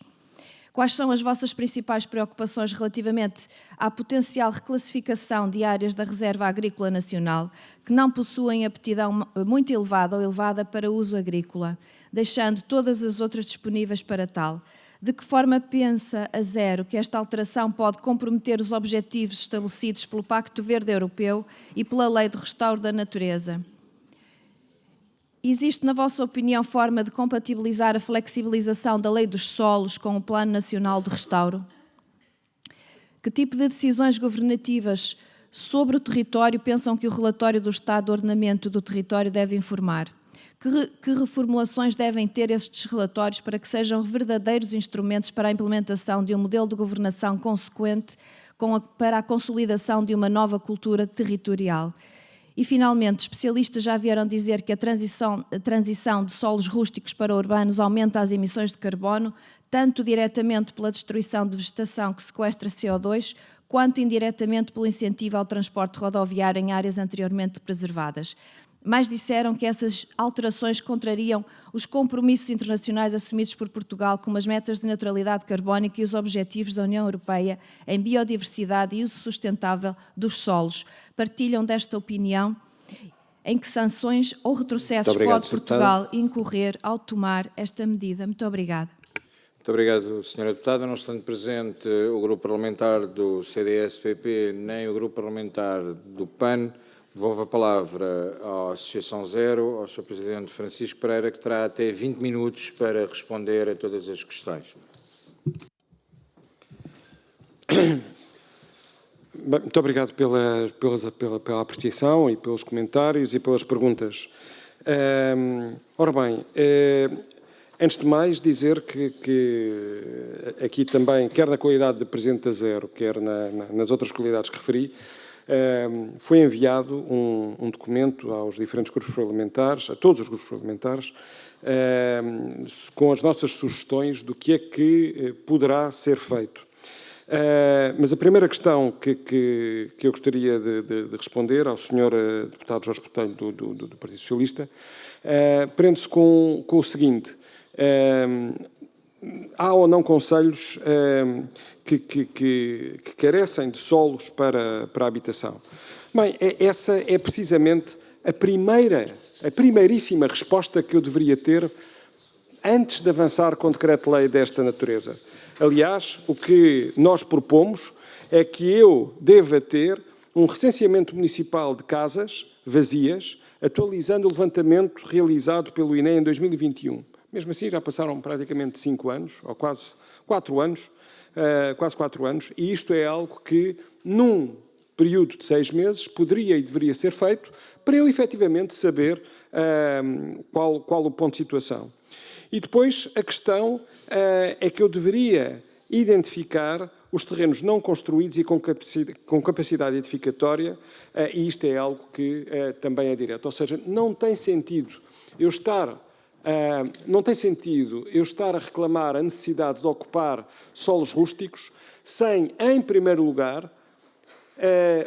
Quais são as vossas principais preocupações relativamente à potencial reclassificação de áreas da Reserva Agrícola Nacional que não possuem aptidão muito elevada ou elevada para uso agrícola, deixando todas as outras disponíveis para tal? De que forma pensa a Zero que esta alteração pode comprometer os objetivos estabelecidos pelo Pacto Verde Europeu e pela Lei do Restauro da Natureza? Existe, na vossa opinião, forma de compatibilizar a flexibilização da Lei dos Solos com o Plano Nacional de Restauro? Que tipo de decisões governativas sobre o território pensam que o relatório do Estado de Ordenamento do Território deve informar? Que reformulações devem ter estes relatórios para que sejam verdadeiros instrumentos para a implementação de um modelo de governação consequente para a consolidação de uma nova cultura territorial? E, finalmente, especialistas já vieram dizer que a transição de solos rústicos para urbanos aumenta as emissões de carbono, tanto diretamente pela destruição de vegetação que sequestra CO2, quanto indiretamente pelo incentivo ao transporte rodoviário em áreas anteriormente preservadas. Mais disseram que essas alterações contrariam os compromissos internacionais assumidos por Portugal, como as metas de neutralidade carbónica e os objetivos da União Europeia em biodiversidade e uso sustentável dos solos. Partilham desta opinião? Em que sanções ou retrocessos pode Portugal incorrer ao tomar esta medida? Muito obrigada. Muito obrigado, Sra. Deputada. Não estando presente o Grupo Parlamentar do CDS-PP nem o Grupo Parlamentar do PAN, devolvo a palavra à Associação Zero, ao Sr. Presidente Francisco Pereira, que terá até 20 minutos para responder a todas as questões. Bem, muito obrigado pela apreciação e pelos comentários e pelas perguntas. Ora bem, antes de mais dizer que aqui também, quer na qualidade de Presidente da Zero, quer nas outras qualidades que referi, foi enviado um documento aos diferentes grupos parlamentares, a todos os grupos parlamentares, com as nossas sugestões do que é que poderá ser feito. Mas a primeira questão que eu gostaria de responder ao Sr. Deputado Jorge Botelho, do Partido Socialista, prende-se com o seguinte: há ou não concelhos que carecem de solos para a habitação? Bem, essa é precisamente a primeiríssima resposta que eu deveria ter antes de avançar com decreto-lei desta natureza. Aliás, o que nós propomos é que eu deva ter um recenseamento municipal de casas vazias, atualizando o levantamento realizado pelo INE em 2021. Mesmo assim, já passaram praticamente 5 anos, ou quase 4 anos, e isto é algo que, num período de 6 meses, poderia e deveria ser feito para eu, efetivamente, saber qual o ponto de situação. E depois, a questão é que eu deveria identificar os terrenos não construídos e com capacidade edificatória, e isto é algo que também é direto. Ou seja, não tem sentido eu estar a reclamar a necessidade de ocupar solos rústicos sem, em primeiro lugar,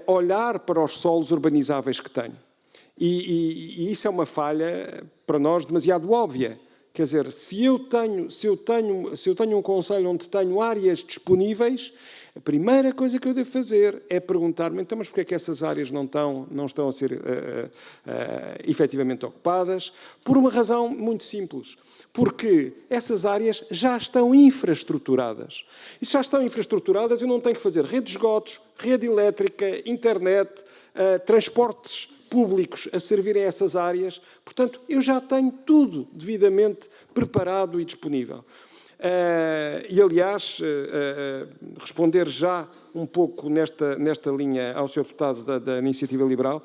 olhar para os solos urbanizáveis que tenho. E isso é uma falha, para nós, demasiado óbvia. Quer dizer, se eu tenho um concelho onde tenho áreas disponíveis, a primeira coisa que eu devo fazer é perguntar-me, então, mas porquê é que essas áreas não estão a ser efetivamente ocupadas? Por uma razão muito simples. Porque essas áreas já estão infraestruturadas. E se já estão infraestruturadas, eu não tenho que fazer rede de esgotos, rede elétrica, internet, transportes públicos a servirem a essas áreas. Portanto, eu já tenho tudo devidamente preparado e disponível. E, aliás, responder já um pouco nesta linha ao Sr. Deputado da Iniciativa Liberal,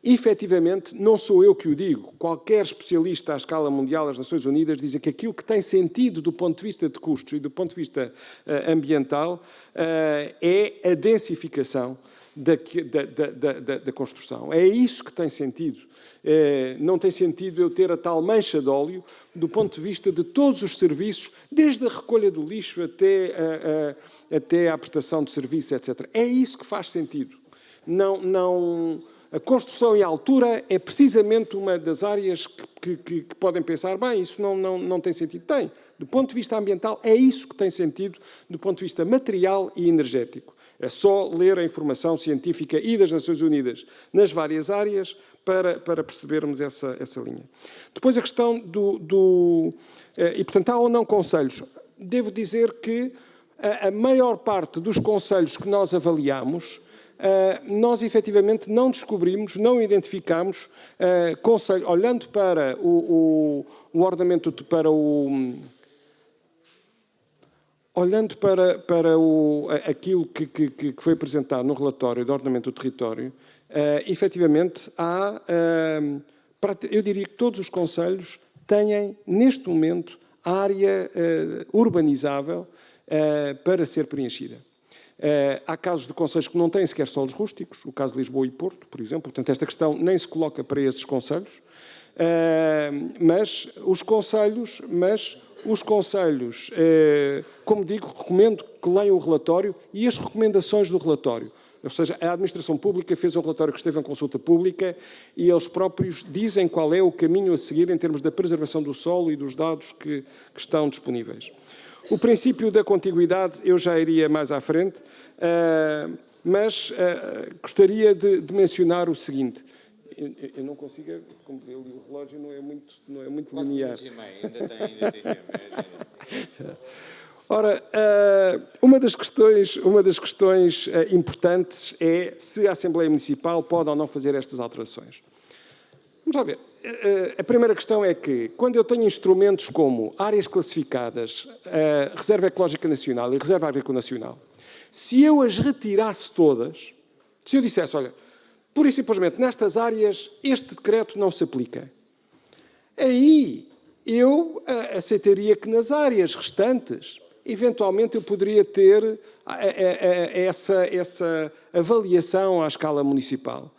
efetivamente, não sou eu que o digo. Qualquer especialista à escala mundial das Nações Unidas diz que aquilo que tem sentido do ponto de vista de custos e do ponto de vista ambiental é a densificação da construção. É isso que tem sentido. Não tem sentido eu ter a tal mancha de óleo do ponto de vista de todos os serviços, desde a recolha do lixo até a prestação de serviços, etc. É isso que faz sentido. A construção e a altura é precisamente uma das áreas que podem pensar, bem, isso não tem sentido. Tem. Do ponto de vista ambiental, é isso que tem sentido do ponto de vista material e energético. É só ler a informação científica e das Nações Unidas nas várias áreas para percebermos essa linha. Depois a questão e, portanto, há ou não concelhos. Devo dizer que a maior parte dos concelhos que nós avaliamos, nós efetivamente não descobrimos, não identificamos concelho, olhando para o ordenamento, olhando para aquilo que foi apresentado no relatório do ordenamento do território, efetivamente há, eu diria que todos os concelhos têm, neste momento, área urbanizável para ser preenchida. Há casos de concelhos que não têm sequer solos rústicos, o caso de Lisboa e Porto, por exemplo. Portanto, esta questão nem se coloca para esses concelhos. Mas os concelhos, como digo, recomendo que leiam o relatório e as recomendações do relatório. Ou seja, a Administração Pública fez um relatório que esteve em consulta pública e eles próprios dizem qual é o caminho a seguir em termos da preservação do solo e dos dados que estão disponíveis. O princípio da contiguidade eu já iria mais à frente, mas gostaria de mencionar o seguinte. Eu não consigo, como eu li o relógio, não é muito linear. Ainda tem. Ora, uma das questões importantes é se a Assembleia Municipal pode ou não fazer estas alterações. Vamos lá ver. A primeira questão é que, quando eu tenho instrumentos como áreas classificadas, Reserva Ecológica Nacional e Reserva Agrícola Nacional, se eu as retirasse todas, se eu dissesse, olha, pura e simplesmente nestas áreas este decreto não se aplica, aí eu aceitaria que nas áreas restantes, eventualmente eu poderia ter essa avaliação à escala municipal.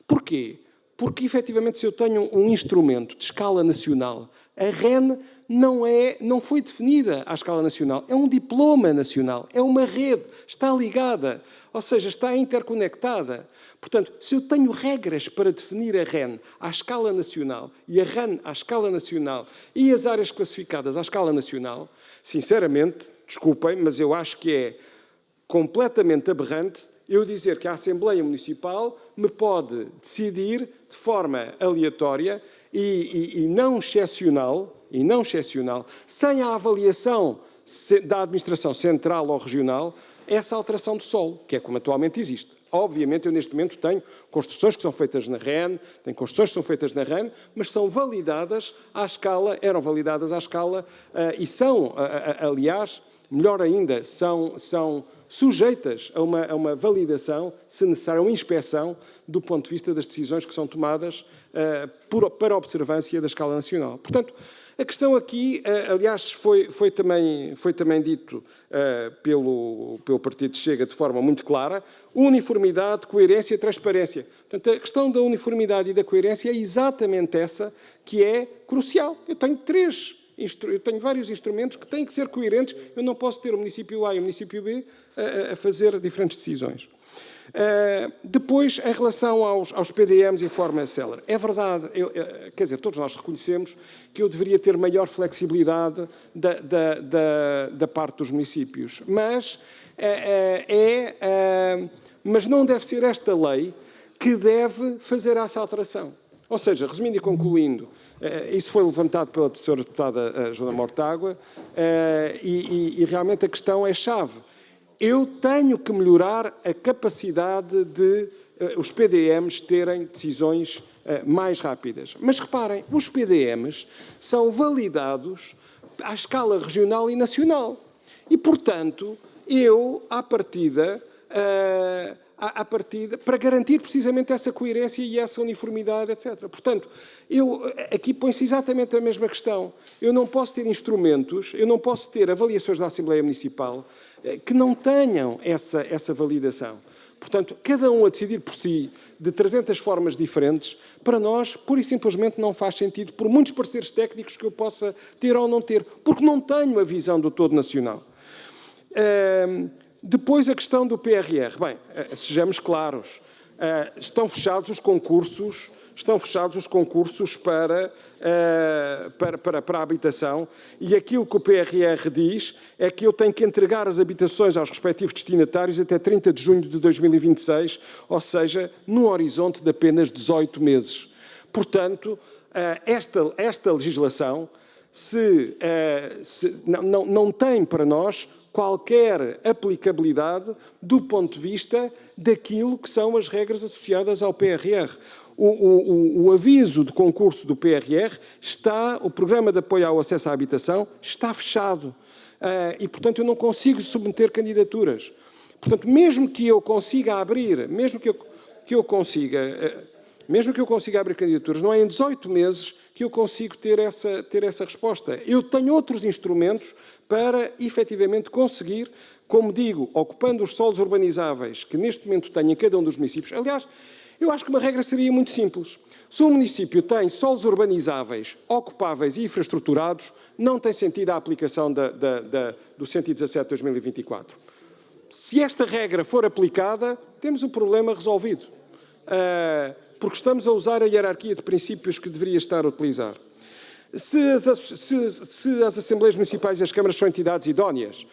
Porquê? Porque, efetivamente, se eu tenho um instrumento de escala nacional, a REN não foi definida à escala nacional, é um diploma nacional, é uma rede, está ligada, ou seja, está interconectada. Portanto, se eu tenho regras para definir a REN à escala nacional e a REN à escala nacional e as áreas classificadas à escala nacional, sinceramente, desculpem, mas eu acho que é completamente aberrante eu dizer que a Assembleia Municipal me pode decidir de forma aleatória e não excepcional, sem a avaliação da Administração Central ou Regional, essa alteração do solo, que é como atualmente existe. Obviamente, eu neste momento tenho construções que são feitas na REN, tenho construções que são feitas na REN, mas são validadas à escala, eram validadas à escala e são, aliás, melhor ainda, são sujeitas a uma validação, se necessário, uma inspeção do ponto de vista das decisões que são tomadas para a observância da escala nacional. Portanto, a questão aqui, aliás, foi também dito pelo Partido Chega de forma muito clara, uniformidade, coerência e transparência. Portanto, a questão da uniformidade e da coerência é exatamente essa que é crucial. Eu tenho vários instrumentos que têm que ser coerentes. Eu não posso ter o município A e o município B a fazer diferentes decisões. Depois, em relação aos PDMs em forma célere, é verdade, quer dizer, todos nós reconhecemos que eu deveria ter maior flexibilidade da parte dos municípios, mas não deve ser esta lei que deve fazer essa alteração. Ou seja, resumindo e concluindo, isso foi levantado pela senhora deputada Joana Mortágua e realmente a questão é chave. Eu tenho que melhorar a capacidade de os PDMs terem decisões mais rápidas. Mas reparem, os PDMs são validados à escala regional e nacional. E, portanto, eu, à partida, para garantir precisamente essa coerência e essa uniformidade, etc. Portanto, aqui põe-se exatamente a mesma questão. Eu não posso ter instrumentos, eu não posso ter avaliações da Assembleia Municipal que não tenham essa validação. Portanto, cada um a decidir por si, de 300 formas diferentes, para nós, pura e simplesmente não faz sentido, por muitos pareceres técnicos que eu possa ter ou não ter, porque não tenho a visão do todo nacional. Depois, a questão do PRR. Bem, sejamos claros, estão fechados os concursos para a habitação e aquilo que o PRR diz é que eu tenho que entregar as habitações aos respectivos destinatários até 30 de junho de 2026, ou seja, num horizonte de apenas 18 meses. Portanto, esta legislação não tem para nós qualquer aplicabilidade do ponto de vista daquilo que são as regras associadas ao PRR. O aviso de concurso do PRR o Programa de Apoio ao Acesso à Habitação está fechado e, portanto, eu não consigo submeter candidaturas. Portanto, mesmo que eu consiga abrir, mesmo que eu consiga abrir candidaturas, não é em 18 meses que eu consigo ter essa resposta. Eu tenho outros instrumentos para, efetivamente, conseguir, como digo, ocupando os solos urbanizáveis que neste momento tenho em cada um dos municípios. Aliás, eu acho que uma regra seria muito simples. Se um município tem solos urbanizáveis, ocupáveis e infraestruturados, não tem sentido a aplicação do 117/2024. Se esta regra for aplicada, temos o problema resolvido. Porque estamos a usar a hierarquia de princípios que deveria estar a utilizar. Se as Assembleias Municipais e as Câmaras são entidades idóneas,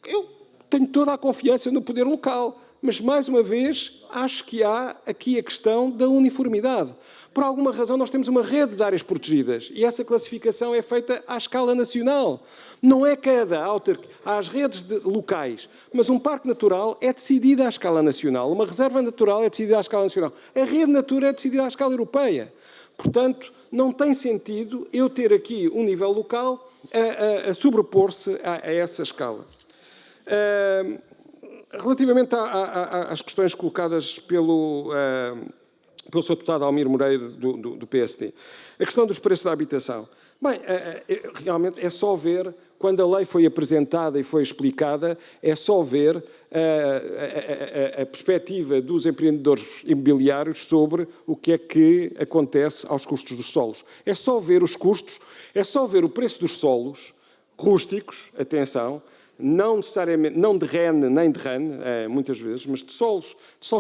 eu tenho toda a confiança no poder local, mas, mais uma vez, acho que há aqui a questão da uniformidade. Por alguma razão, nós temos uma rede de áreas protegidas e essa classificação é feita à escala nacional. Não é há as redes locais, mas um parque natural é decidido à escala nacional, uma reserva natural é decidida à escala nacional, a rede Natura é decidida à escala europeia. Portanto, não tem sentido eu ter aqui um nível local a sobrepor-se a essa escala. Relativamente às questões colocadas pelo Sr. Deputado Almir Moreira, do PSD, a questão dos preços da habitação. Bem, realmente é só ver, quando a lei foi apresentada e foi explicada, é só ver a perspectiva dos empreendedores imobiliários sobre o que é que acontece aos custos dos solos. É só ver os custos, é só ver o preço dos solos rústicos, atenção, não necessariamente, não de REN nem de RAN, muitas vezes, mas de solos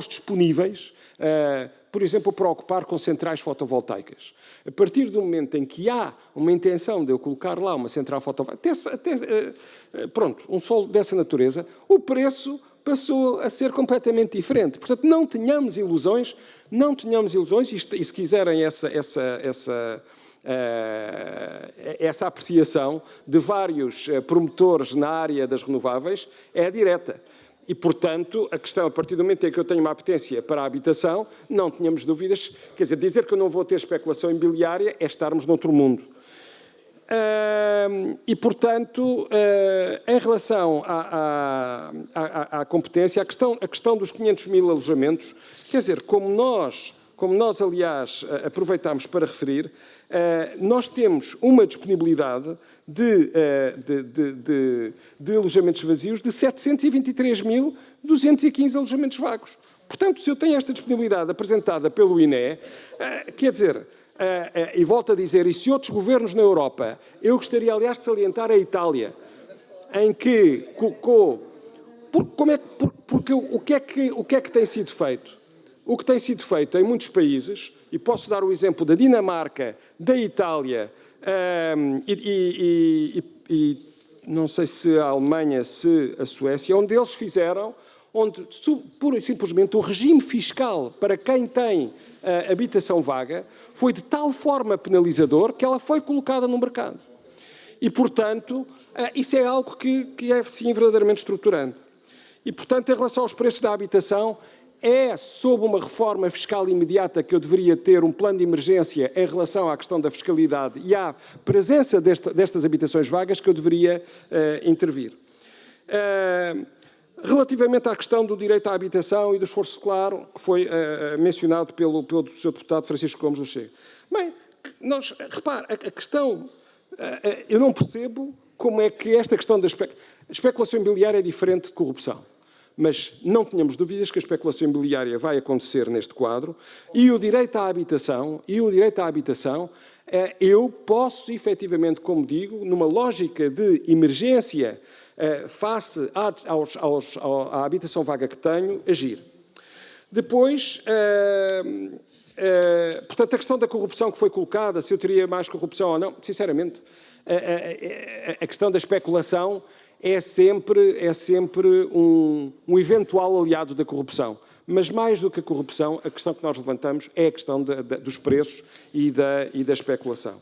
disponíveis, por exemplo, para ocupar com centrais fotovoltaicas. A partir do momento em que há uma intenção de eu colocar lá uma central fotovoltaica, pronto, um solo dessa natureza, o preço passou a ser completamente diferente. Portanto, não tenhamos ilusões, e se quiserem essa apreciação de vários promotores na área das renováveis é direta. E, portanto, a questão, a partir do momento em que eu tenho uma apetência para a habitação, não tínhamos dúvidas. Quer dizer que eu não vou ter especulação imobiliária é estarmos noutro mundo. E, portanto, em relação à competência, a questão dos 500.000 alojamentos, quer dizer, como nós, aliás, aproveitámos para referir, nós temos uma disponibilidade de alojamentos vazios de 723.215 alojamentos vagos. Portanto, se eu tenho esta disponibilidade apresentada pelo INE, quer dizer, e volto a dizer, e se outros governos na Europa, eu gostaria, aliás, de salientar a Itália, em que colocou... Porque o que é que tem sido feito? O que tem sido feito em muitos países, e posso dar o exemplo da Dinamarca, da Itália, e não sei se a Alemanha, se a Suécia, onde eles fizeram, pura e simplesmente o regime fiscal para quem tem habitação vaga foi de tal forma penalizador que ela foi colocada no mercado. E, portanto, isso é algo que é, sim, verdadeiramente estruturante. E, portanto, em relação aos preços da habitação, é sob uma reforma fiscal imediata que eu deveria ter um plano de emergência em relação à questão da fiscalidade e à presença destas habitações vagas que eu deveria intervir. Relativamente à questão do direito à habitação e do esforço claro, que foi mencionado pelo Sr. Deputado Francisco Gomes do Chega. Bem, repare, a questão... eu não percebo como é que esta questão da especulação imobiliária é diferente de corrupção. Mas não tenhamos dúvidas que a especulação imobiliária vai acontecer neste quadro e o direito à habitação, eu posso, efetivamente, como digo, numa lógica de emergência face à habitação vaga que tenho, agir. Depois, portanto, a questão da corrupção que foi colocada, se eu teria mais corrupção ou não, sinceramente, a questão da especulação é sempre um eventual aliado da corrupção. Mas mais do que a corrupção, a questão que nós levantamos é a questão dos preços e da especulação.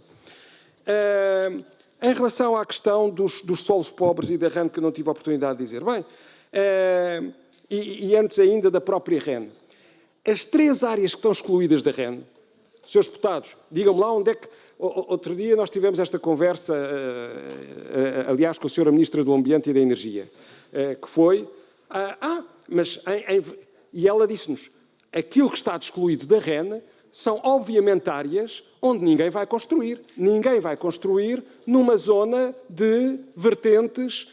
Em relação à questão dos solos pobres e da REN, que eu não tive a oportunidade de dizer, bem, e antes ainda da própria REN, as 3 áreas que estão excluídas da REN, senhores deputados, digam-me lá onde é que... Outro dia nós tivemos esta conversa, aliás, com a senhora Ministra do Ambiente e da Energia, que foi... e ela disse-nos, aquilo que está excluído da REN são, obviamente, áreas onde ninguém vai construir. Ninguém vai construir numa zona de vertentes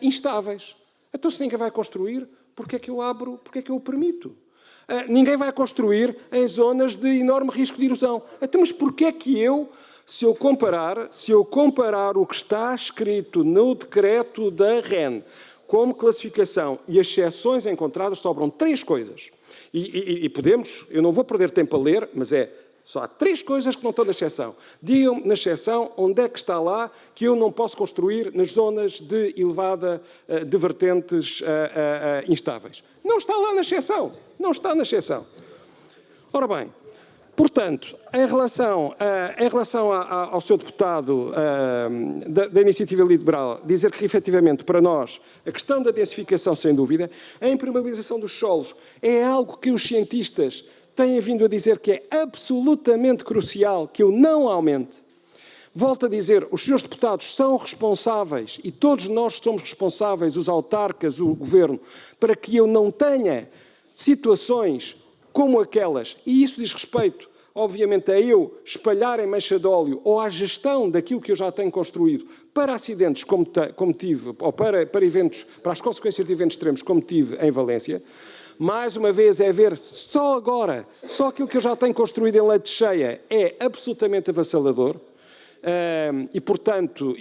instáveis. Então, se ninguém vai construir, porquê é que eu abro, porquê é que eu o permito? Ninguém vai construir em zonas de enorme risco de erosão. Então, mas porquê é que se eu comparar o que está escrito no decreto da REN como classificação e as exceções encontradas, sobram 3 coisas. E podemos, eu não vou perder tempo a ler, mas só há 3 coisas que não estão na exceção. Digam-me na exceção onde é que está lá que eu não posso construir nas zonas de elevada, de vertentes instáveis. Não está lá na exceção. Não está na exceção. Ora bem, portanto, em relação ao seu deputado da Iniciativa Liberal, dizer que, efetivamente, para nós, a questão da densificação, sem dúvida, a impermeabilização dos solos é algo que os cientistas têm vindo a dizer que é absolutamente crucial que eu não aumente. Volto a dizer, os senhores deputados são responsáveis, e todos nós somos responsáveis, os autarcas, o governo, para que eu não tenha situações como aquelas, e isso diz respeito, obviamente, a eu espalhar em mancha de óleo ou à gestão daquilo que eu já tenho construído para acidentes como tive, ou para eventos, para as consequências de eventos extremos como tive em Valência. Mais uma vez é ver só agora, só aquilo que eu já tenho construído em leite cheia é absolutamente avassalador. E, portanto,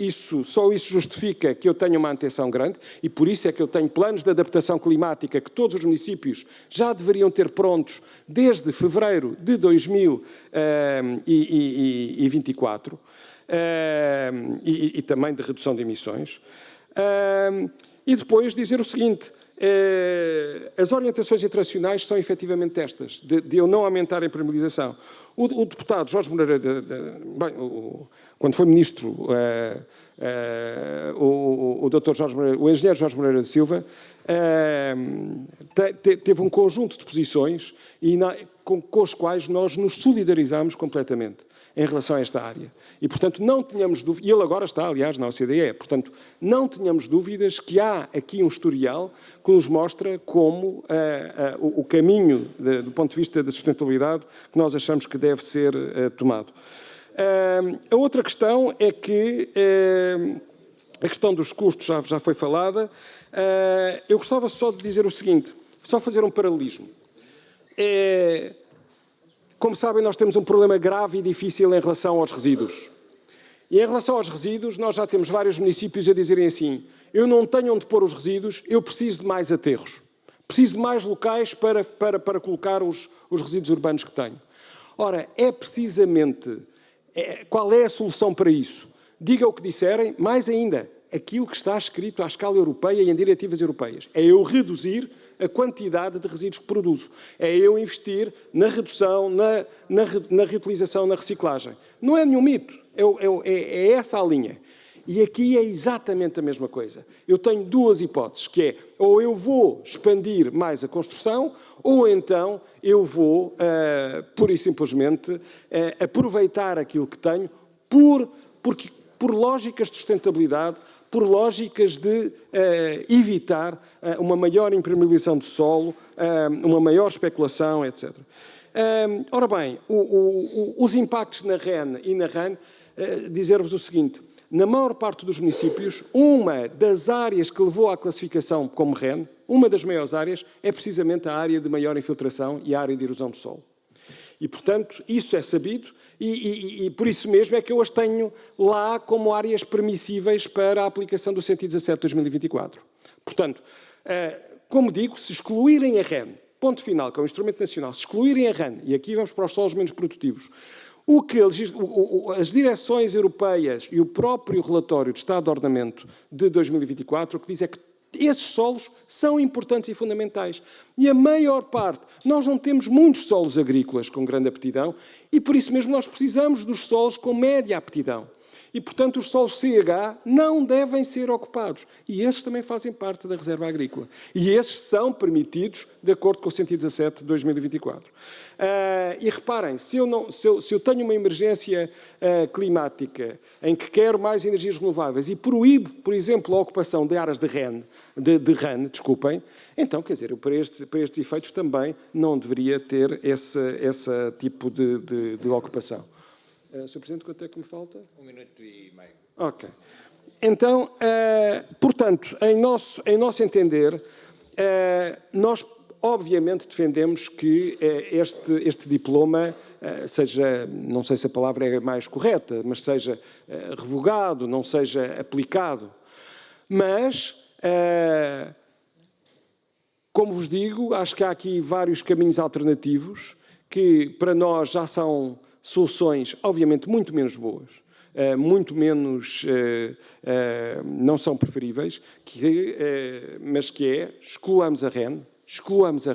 só isso justifica que eu tenha uma atenção grande e por isso é que eu tenho planos de adaptação climática que todos os municípios já deveriam ter prontos desde fevereiro de 2024 e também de redução de emissões. E depois dizer o seguinte, as orientações internacionais são efetivamente estas, de eu não aumentar a impermeabilização. O deputado Jorge Moreira, quando foi ministro, o doutor Jorge Moreira, o engenheiro Jorge Moreira da Silva, teve um conjunto de posições com as quais nós nos solidarizamos completamente em relação a esta área. E, portanto, não tenhamos dúvidas, e ele agora está, aliás, na OCDE, portanto, não tenhamos dúvidas que há aqui um historial que nos mostra como o caminho, do ponto de vista da sustentabilidade, que nós achamos que deve ser tomado. A outra questão é que a questão dos custos já foi falada. Eu gostava só de dizer o seguinte, só fazer um paralelismo. Como sabem, nós temos um problema grave e difícil em relação aos resíduos. E em relação aos resíduos, nós já temos vários municípios a dizerem assim: eu não tenho onde pôr os resíduos, eu preciso de mais aterros. Preciso de mais locais para colocar os resíduos urbanos que tenho. Ora, qual é a solução para isso? Diga o que disserem, mais ainda, aquilo que está escrito à escala europeia e em diretivas europeias. É eu reduzir a quantidade de resíduos que produzo. É eu investir na redução, na reutilização, na reciclagem. Não é nenhum mito. É essa a linha. E aqui é exatamente a mesma coisa. Eu tenho duas hipóteses, que é ou eu vou expandir mais a construção, ou então eu vou, pura e simplesmente, aproveitar aquilo que tenho por lógicas de sustentabilidade, por lógicas de evitar uma maior impermeabilização do solo, uma maior especulação, etc. Ora bem, os impactos na REN e na RAN, dizer-vos o seguinte: na maior parte dos municípios, uma das áreas que levou à classificação como REN, uma das maiores áreas, é precisamente a área de maior infiltração e a área de erosão do solo. E, portanto, isso é sabido e por isso mesmo é que eu as tenho lá como áreas permissíveis para a aplicação do 117 de 2024. Portanto, como digo, se excluírem a REN, ponto final, que é um instrumento nacional, se excluírem a REN, e aqui vamos para os solos menos produtivos, o que as direções europeias e o próprio relatório de Estado de Ordenamento de 2024, o que diz é que esses solos são importantes e fundamentais. E a maior parte, nós não temos muitos solos agrícolas com grande aptidão e por isso mesmo nós precisamos dos solos com média aptidão. E, portanto, os solos CH não devem ser ocupados. E esses também fazem parte da reserva agrícola. E esses são permitidos de acordo com o 117 de 2024. E reparem, se eu tenho uma emergência climática em que quero mais energias renováveis e proíbo, por exemplo, a ocupação de áreas de REN, desculpem, então, quer dizer, eu para estes efeitos também não deveria ter esse tipo de ocupação. Sr. Presidente, quanto é que me falta? 1 minuto e meio. Ok. Então, portanto, em nosso entender, nós obviamente defendemos que este diploma seja, não sei se a palavra é mais correta, mas seja revogado, não seja aplicado. Mas, como vos digo, acho que há aqui vários caminhos alternativos que para nós já são soluções, obviamente, muito menos boas, muito menos, não são preferíveis, mas excluamos a REN, excluamos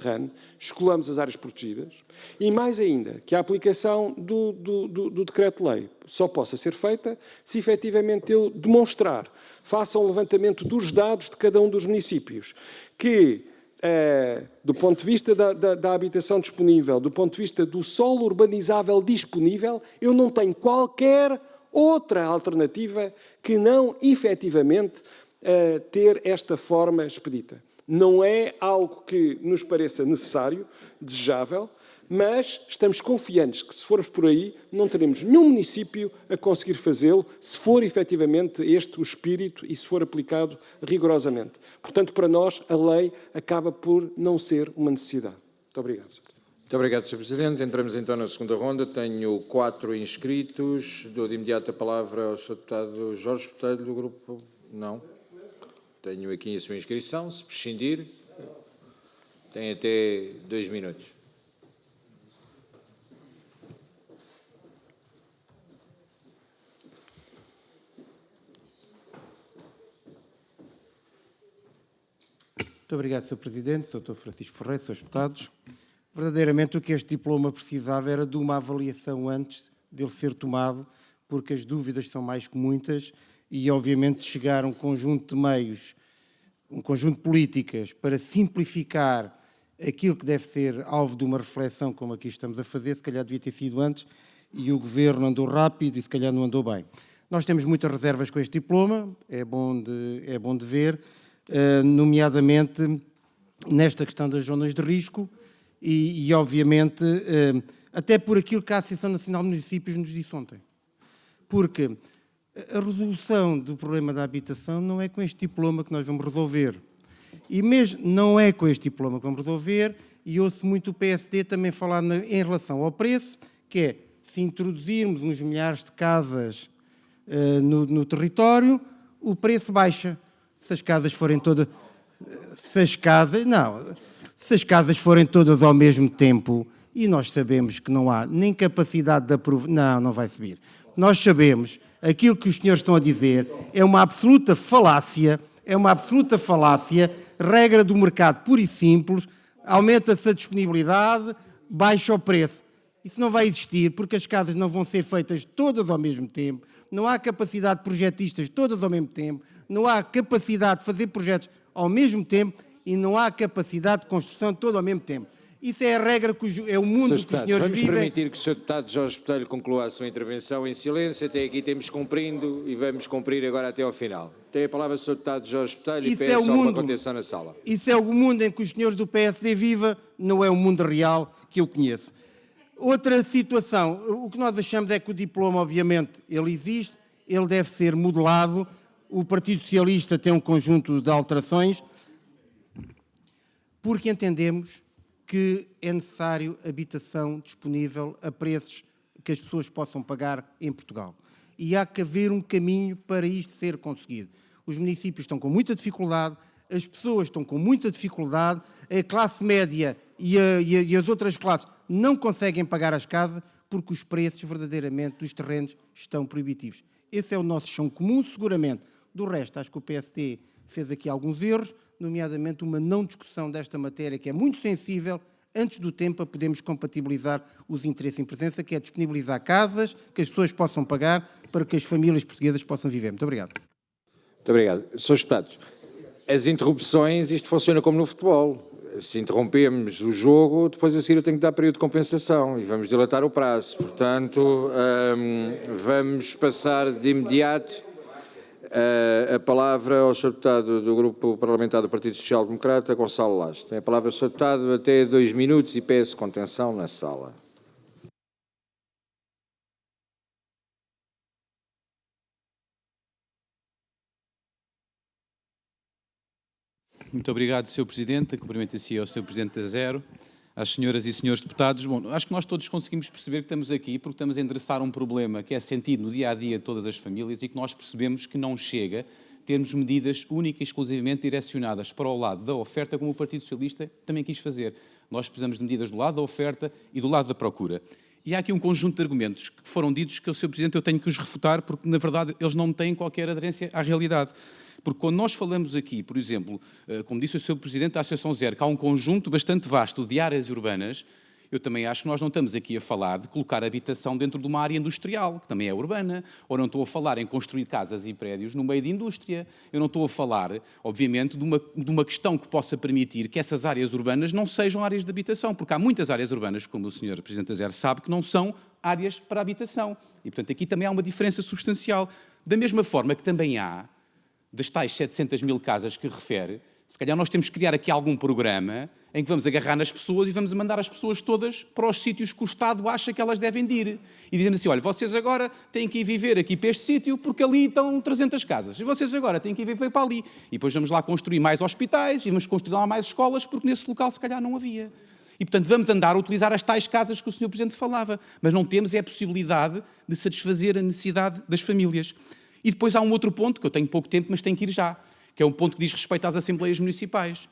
as áreas protegidas e, mais ainda, que a aplicação do decreto-lei só possa ser feita se efetivamente eu demonstrar, faça um levantamento dos dados de cada um dos municípios, que do ponto de vista da habitação disponível, do ponto de vista do solo urbanizável disponível, eu não tenho qualquer outra alternativa que não, efetivamente, ter esta forma expedita. Não é algo que nos pareça necessário, desejável, mas estamos confiantes que, se formos por aí, não teremos nenhum município a conseguir fazê-lo, se for efetivamente este o espírito e se for aplicado rigorosamente. Portanto, para nós, a lei acaba por não ser uma necessidade. Muito obrigado, Sr. Presidente. Muito obrigado, Sr. Presidente. Entramos então na segunda ronda. Tenho 4 inscritos. Dou de imediato a palavra ao Sr. Deputado Jorge Botelho, do Grupo... Não. Tenho aqui a sua inscrição. Se prescindir, tem até 2 minutos. Muito obrigado, Sr. Presidente, Sr. Francisco Ferreira, Srs. Deputados. verdadeiramente o que este diploma precisava era de uma avaliação antes dele ser tomado, porque as dúvidas são mais que muitas e, obviamente, chegar a um conjunto de meios, um conjunto de políticas para simplificar aquilo que deve ser alvo de uma reflexão como aqui estamos a fazer, se calhar devia ter sido antes, e o Governo andou rápido e se calhar não andou bem. Nós temos muitas reservas com este diploma, é bom de ver, nomeadamente nesta questão das zonas de risco e obviamente, até por aquilo que a Associação Nacional de Municípios nos disse ontem. Porque a resolução do problema da habitação não é com este diploma que nós vamos resolver. E mesmo não é com este diploma que vamos resolver, e ouço muito o PSD também falar em relação ao preço, que é, se introduzirmos uns milhares de casas no território, o preço baixa. Se as casas forem todas... Se as casas forem todas ao mesmo tempo, e nós sabemos que não há nem capacidade de aprovar... Não vai subir. Nós sabemos, aquilo que os senhores estão a dizer é uma absoluta falácia, regra do mercado pura e simples, aumenta-se a disponibilidade, baixa o preço. Isso não vai existir, porque as casas não vão ser feitas todas ao mesmo tempo, não há capacidade de projetistas todas ao mesmo tempo, não há capacidade de fazer projetos ao mesmo tempo e não há capacidade de construção toda ao mesmo tempo. Isso é a regra, é o mundo que os senhores vivem. Vamos permitir que o Sr. Deputado Jorge Botelho conclua a sua intervenção em silêncio. Até aqui temos cumprindo e vamos cumprir agora até ao final. Tem a palavra o Sr. Deputado Jorge Botelho e peço alguma contenção na sala. Isso é o mundo em que os senhores do PSD vivem, não é o mundo real que eu conheço. Outra situação, o que nós achamos é que o diploma, obviamente, ele existe, ele deve ser modelado. O Partido Socialista tem um conjunto de alterações, porque entendemos que é necessário habitação disponível a preços que as pessoas possam pagar em Portugal. E há que haver um caminho para isto ser conseguido. Os municípios estão com muita dificuldade, as pessoas estão com muita dificuldade, a classe média e as outras classes não conseguem pagar as casas porque os preços verdadeiramente dos terrenos estão proibitivos. Esse é o nosso chão comum, seguramente. Do resto, acho que o PSD fez aqui alguns erros, nomeadamente uma não discussão desta matéria que é muito sensível, antes do tempo a podermos compatibilizar os interesses em presença, que é disponibilizar casas que as pessoas possam pagar para que as famílias portuguesas possam viver. Muito obrigado. Muito obrigado. Srs. Deputados, as interrupções, isto funciona como no futebol. Se interrompemos o jogo, depois a seguir eu tenho que dar período de compensação e vamos dilatar o prazo. Portanto, vamos passar de imediato a palavra ao Sr. Deputado do Grupo Parlamentar do Partido Social Democrata, Gonçalo Lage. Tem a palavra o Sr. Deputado até 2 minutos e peço contenção na sala. Muito obrigado, Sr. Presidente. Cumprimento a si e ao Sr. Presidente da Zero, às senhoras e senhores deputados. Bom, acho que nós todos conseguimos perceber que estamos aqui porque estamos a endereçar um problema que é sentido no dia-a-dia de todas as famílias e que nós percebemos que não chega termos medidas únicas e exclusivamente direcionadas para o lado da oferta, como o Partido Socialista também quis fazer. Nós precisamos de medidas do lado da oferta e do lado da procura. E há aqui um conjunto de argumentos que foram ditos que, Sr. Presidente, eu tenho que os refutar porque, na verdade, eles não têm qualquer aderência à realidade. Porque quando nós falamos aqui, por exemplo, como disse o Sr. Presidente da Associação Zero, que há um conjunto bastante vasto de áreas urbanas, eu também acho que nós não estamos aqui a falar de colocar habitação dentro de uma área industrial, que também é urbana, ou não estou a falar em construir casas e prédios no meio de indústria. Eu não estou a falar, obviamente, de uma questão que possa permitir que essas áreas urbanas não sejam áreas de habitação, porque há muitas áreas urbanas, como o Sr. Presidente da Zero sabe, que não são áreas para habitação. E, portanto, aqui também há uma diferença substancial. Da mesma forma que também há, das tais 700 mil casas que refere, se calhar nós temos que criar aqui algum programa em que vamos agarrar nas pessoas e vamos mandar as pessoas todas para os sítios que o Estado acha que elas devem de ir. E dizendo assim, olha, vocês agora têm que ir viver aqui para este sítio porque ali estão 300 casas. E vocês agora têm que ir viver para ali. E depois vamos lá construir mais hospitais e vamos construir lá mais escolas porque nesse local se calhar não havia. E, portanto, vamos andar a utilizar as tais casas que o Sr. Presidente falava. Mas não temos a possibilidade de satisfazer a necessidade das famílias. E depois há um outro ponto, que eu tenho pouco tempo, mas tenho que ir já, que é um ponto que diz respeito às Assembleias Municipais.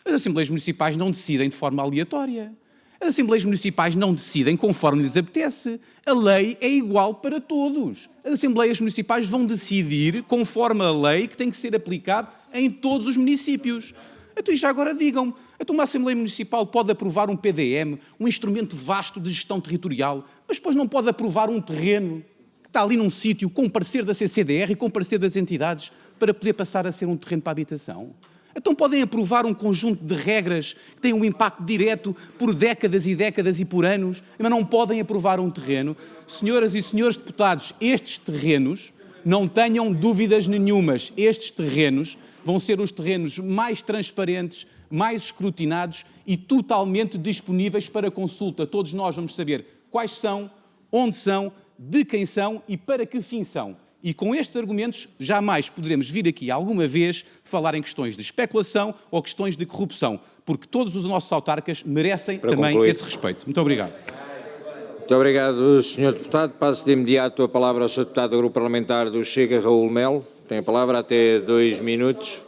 As Assembleias Municipais não decidem de forma aleatória. As Assembleias Municipais não decidem conforme lhes apetece. A lei é igual para todos. As Assembleias Municipais vão decidir conforme a lei que tem que ser aplicada em todos os municípios. Então, e já agora digam-me, então uma Assembleia Municipal pode aprovar um PDM, um instrumento vasto de gestão territorial, mas depois não pode aprovar um terreno que está ali num sítio com parecer da CCDR e com parecer das entidades para poder passar a ser um terreno para habitação? Então podem aprovar um conjunto de regras que têm um impacto direto por décadas e décadas e por anos, mas não podem aprovar um terreno. Senhoras e senhores deputados, estes terrenos, não tenham dúvidas nenhumas, estes terrenos vão ser os terrenos mais transparentes, mais escrutinados e totalmente disponíveis para consulta. Todos nós vamos saber quais são, onde são, de quem são e para que fim são. E com estes argumentos jamais poderemos vir aqui alguma vez falar em questões de especulação ou questões de corrupção, porque todos os nossos autarcas merecem também esse respeito. Muito obrigado. Muito obrigado, Sr. Deputado. Passo de imediato a palavra ao Sr. Deputado do Grupo Parlamentar do Chega, Raul Melo. Tem a palavra até 2 minutos.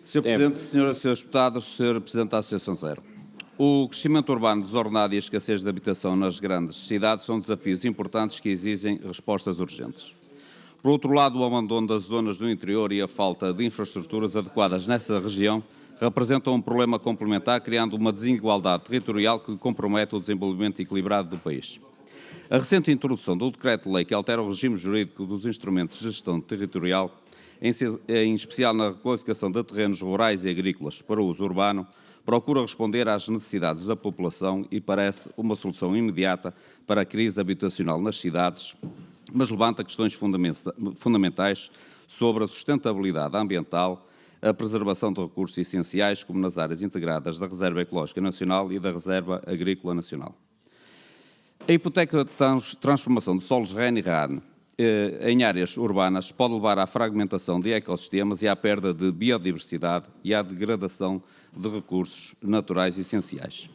Sr. Presidente, Senhoras e Senhores Deputados, Sr. Presidente da Associação Zero. O crescimento urbano desordenado e a escassez de habitação nas grandes cidades são desafios importantes que exigem respostas urgentes. Por outro lado, o abandono das zonas do interior e a falta de infraestruturas adequadas nessa região representam um problema complementar, criando uma desigualdade territorial que compromete o desenvolvimento equilibrado do país. A recente introdução do Decreto-Lei que altera o regime jurídico dos instrumentos de gestão territorial, em especial na requalificação de terrenos rurais e agrícolas para uso urbano, procura responder às necessidades da população e parece uma solução imediata para a crise habitacional nas cidades, mas levanta questões fundamentais sobre a sustentabilidade ambiental, a preservação de recursos essenciais, como nas áreas integradas da Reserva Ecológica Nacional e da Reserva Agrícola Nacional. A hipoteca de transformação de solos REN e RAN em áreas urbanas pode levar à fragmentação de ecossistemas e à perda de biodiversidade e à degradação de recursos naturais essenciais.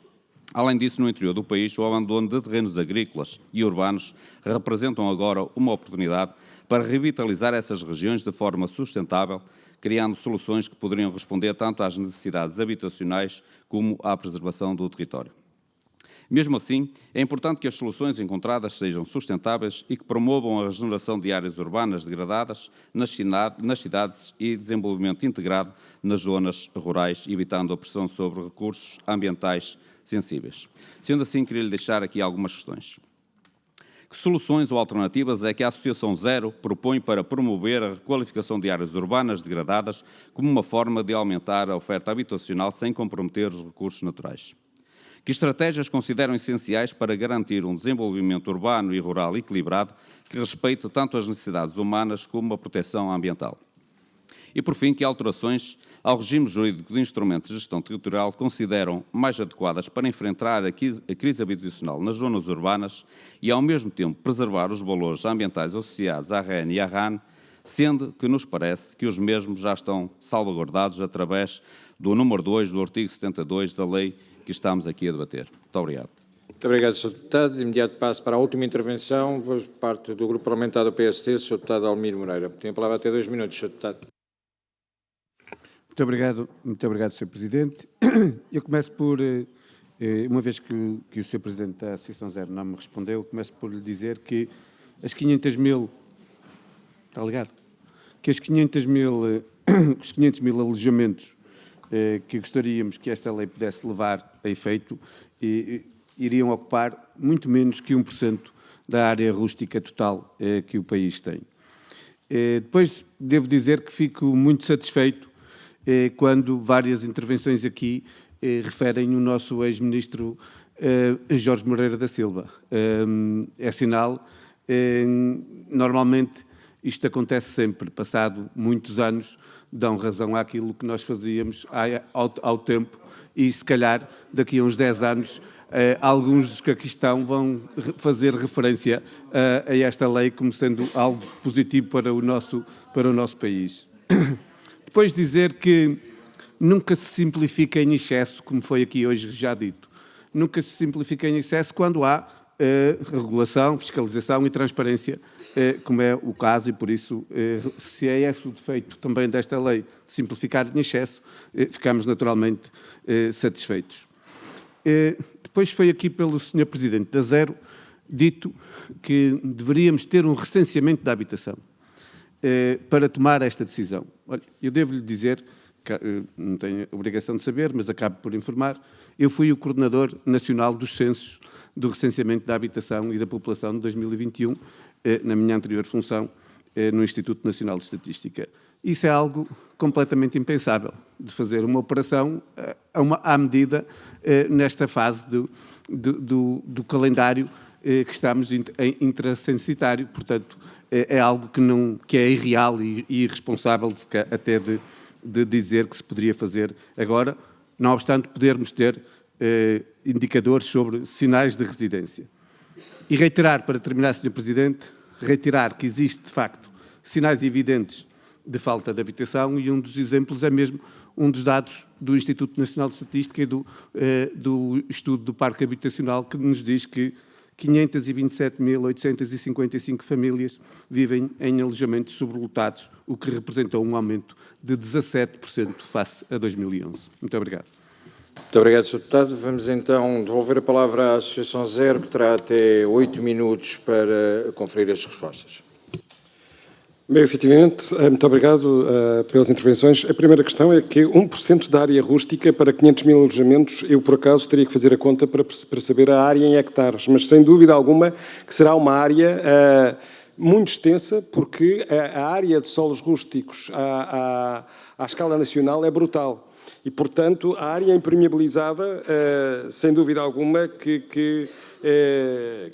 Além disso, no interior do país, o abandono de terrenos agrícolas e urbanos representam agora uma oportunidade para revitalizar essas regiões de forma sustentável, criando soluções que poderiam responder tanto às necessidades habitacionais como à preservação do território. Mesmo assim, é importante que as soluções encontradas sejam sustentáveis e que promovam a regeneração de áreas urbanas degradadas nas cidades e desenvolvimento integrado nas zonas rurais, evitando a pressão sobre recursos ambientais sensíveis. Sendo assim, queria lhe deixar aqui algumas questões. Que soluções ou alternativas é que a Associação Zero propõe para promover a requalificação de áreas urbanas degradadas como uma forma de aumentar a oferta habitacional sem comprometer os recursos naturais? Que estratégias consideram essenciais para garantir um desenvolvimento urbano e rural equilibrado que respeite tanto as necessidades humanas como a proteção ambiental? E, por fim, que alterações ao regime jurídico de instrumentos de gestão territorial consideram mais adequadas para enfrentar a crise habitacional nas zonas urbanas e, ao mesmo tempo, preservar os valores ambientais associados à REN e à RAN, sendo que nos parece que os mesmos já estão salvaguardados através do número 2 do artigo 72 da lei que estamos aqui a debater. Muito obrigado. Muito obrigado, Sr. Deputado. De imediato passo para a última intervenção, por parte do Grupo Parlamentar do PST, Sr. Deputado Almir Moreira. Tem a palavra até 2 minutos, Sr. Deputado. Muito obrigado, Sr. Presidente. Eu começo por, uma vez que o Sr. Presidente da Associação Zero não me respondeu, começo por lhe dizer que as 500 mil, está ligado? Que os 500 mil alojamentos que gostaríamos que esta lei pudesse levar a efeito, iriam ocupar muito menos que 1% da área rústica total que o país tem. Depois, devo dizer que fico muito satisfeito quando várias intervenções aqui referem o nosso ex-ministro Jorge Moreira da Silva. É sinal, normalmente isto acontece sempre, passado muitos anos, dão razão àquilo que nós fazíamos ao tempo e, se calhar, daqui a uns 10 anos, alguns dos que aqui estão vão fazer referência a esta lei como sendo algo positivo para o nosso país. Depois dizer que nunca se simplifica em excesso, como foi aqui hoje já dito. Nunca se simplifica em excesso quando há regulação, fiscalização e transparência, como é o caso, e por isso, se é esse o defeito também desta lei, de simplificar em excesso, ficamos naturalmente satisfeitos. Depois foi aqui pelo Sr. Presidente da Zero dito que deveríamos ter um recenseamento da habitação para tomar esta decisão. Olha, eu devo-lhe dizer, não tenho obrigação de saber, mas acabo por informar, eu fui o coordenador nacional dos censos do recenseamento da habitação e da população de 2021, na minha anterior função no Instituto Nacional de Estatística. Isso é algo completamente impensável, de fazer uma operação à medida nesta fase do calendário que estamos em intracensitário. Portanto, é algo que é irreal e irresponsável até de dizer que se poderia fazer agora, não obstante podermos ter indicadores sobre sinais de residência. E reiterar, para terminar, Sr. Presidente, reiterar que existe, de facto, sinais evidentes de falta de habitação, e um dos exemplos é mesmo um dos dados do Instituto Nacional de Estatística e do estudo do parque habitacional, que nos diz que 527.855 famílias vivem em alojamentos sobrelotados, o que representou um aumento de 17% face a 2011. Muito obrigado. Muito obrigado, Sr. Deputado. Vamos então devolver a palavra à Associação Zero, que terá até 8 minutos para conferir as respostas. Bem, efetivamente, muito obrigado pelas intervenções. A primeira questão é que 1% da área rústica para 500.000 alojamentos, eu, por acaso, teria que fazer a conta para saber a área em hectares, mas sem dúvida alguma que será uma área muito extensa, porque a área de solos rústicos à escala nacional é brutal. E, portanto, a área impermeabilizada, sem dúvida alguma, que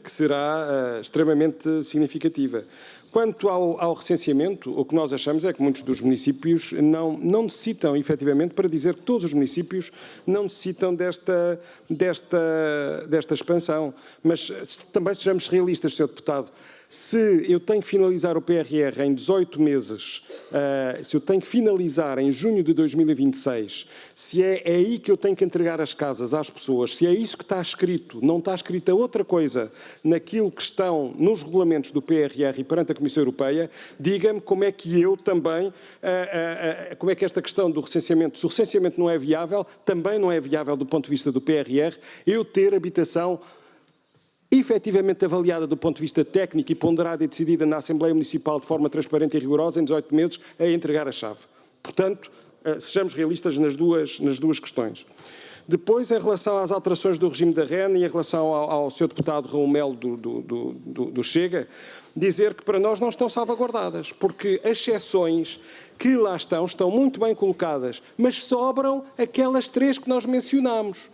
será extremamente significativa. Quanto ao recenseamento, o que nós achamos é que muitos dos municípios não necessitam, efetivamente, para dizer que todos os municípios não necessitam desta expansão. Mas também sejamos realistas, Sr. Deputado. Se eu tenho que finalizar o PRR em 18 meses, se eu tenho que finalizar em junho de 2026, se é aí que eu tenho que entregar as casas às pessoas, se é isso que está escrito, não está escrita outra coisa naquilo que estão nos regulamentos do PRR e perante a Comissão Europeia, diga-me como é que eu também, como é que esta questão do recenseamento, se o recenseamento não é viável, também não é viável do ponto de vista do PRR, eu ter habitação efetivamente avaliada do ponto de vista técnico e ponderada e decidida na Assembleia Municipal de forma transparente e rigorosa em 18 meses a entregar a chave. Portanto, sejamos realistas nas duas questões. Depois, em relação às alterações do regime da REN e em relação ao Sr. Deputado Raul Melo do Chega, dizer que para nós não estão salvaguardadas, porque as exceções que lá estão muito bem colocadas, mas sobram aquelas 3 que nós mencionámos.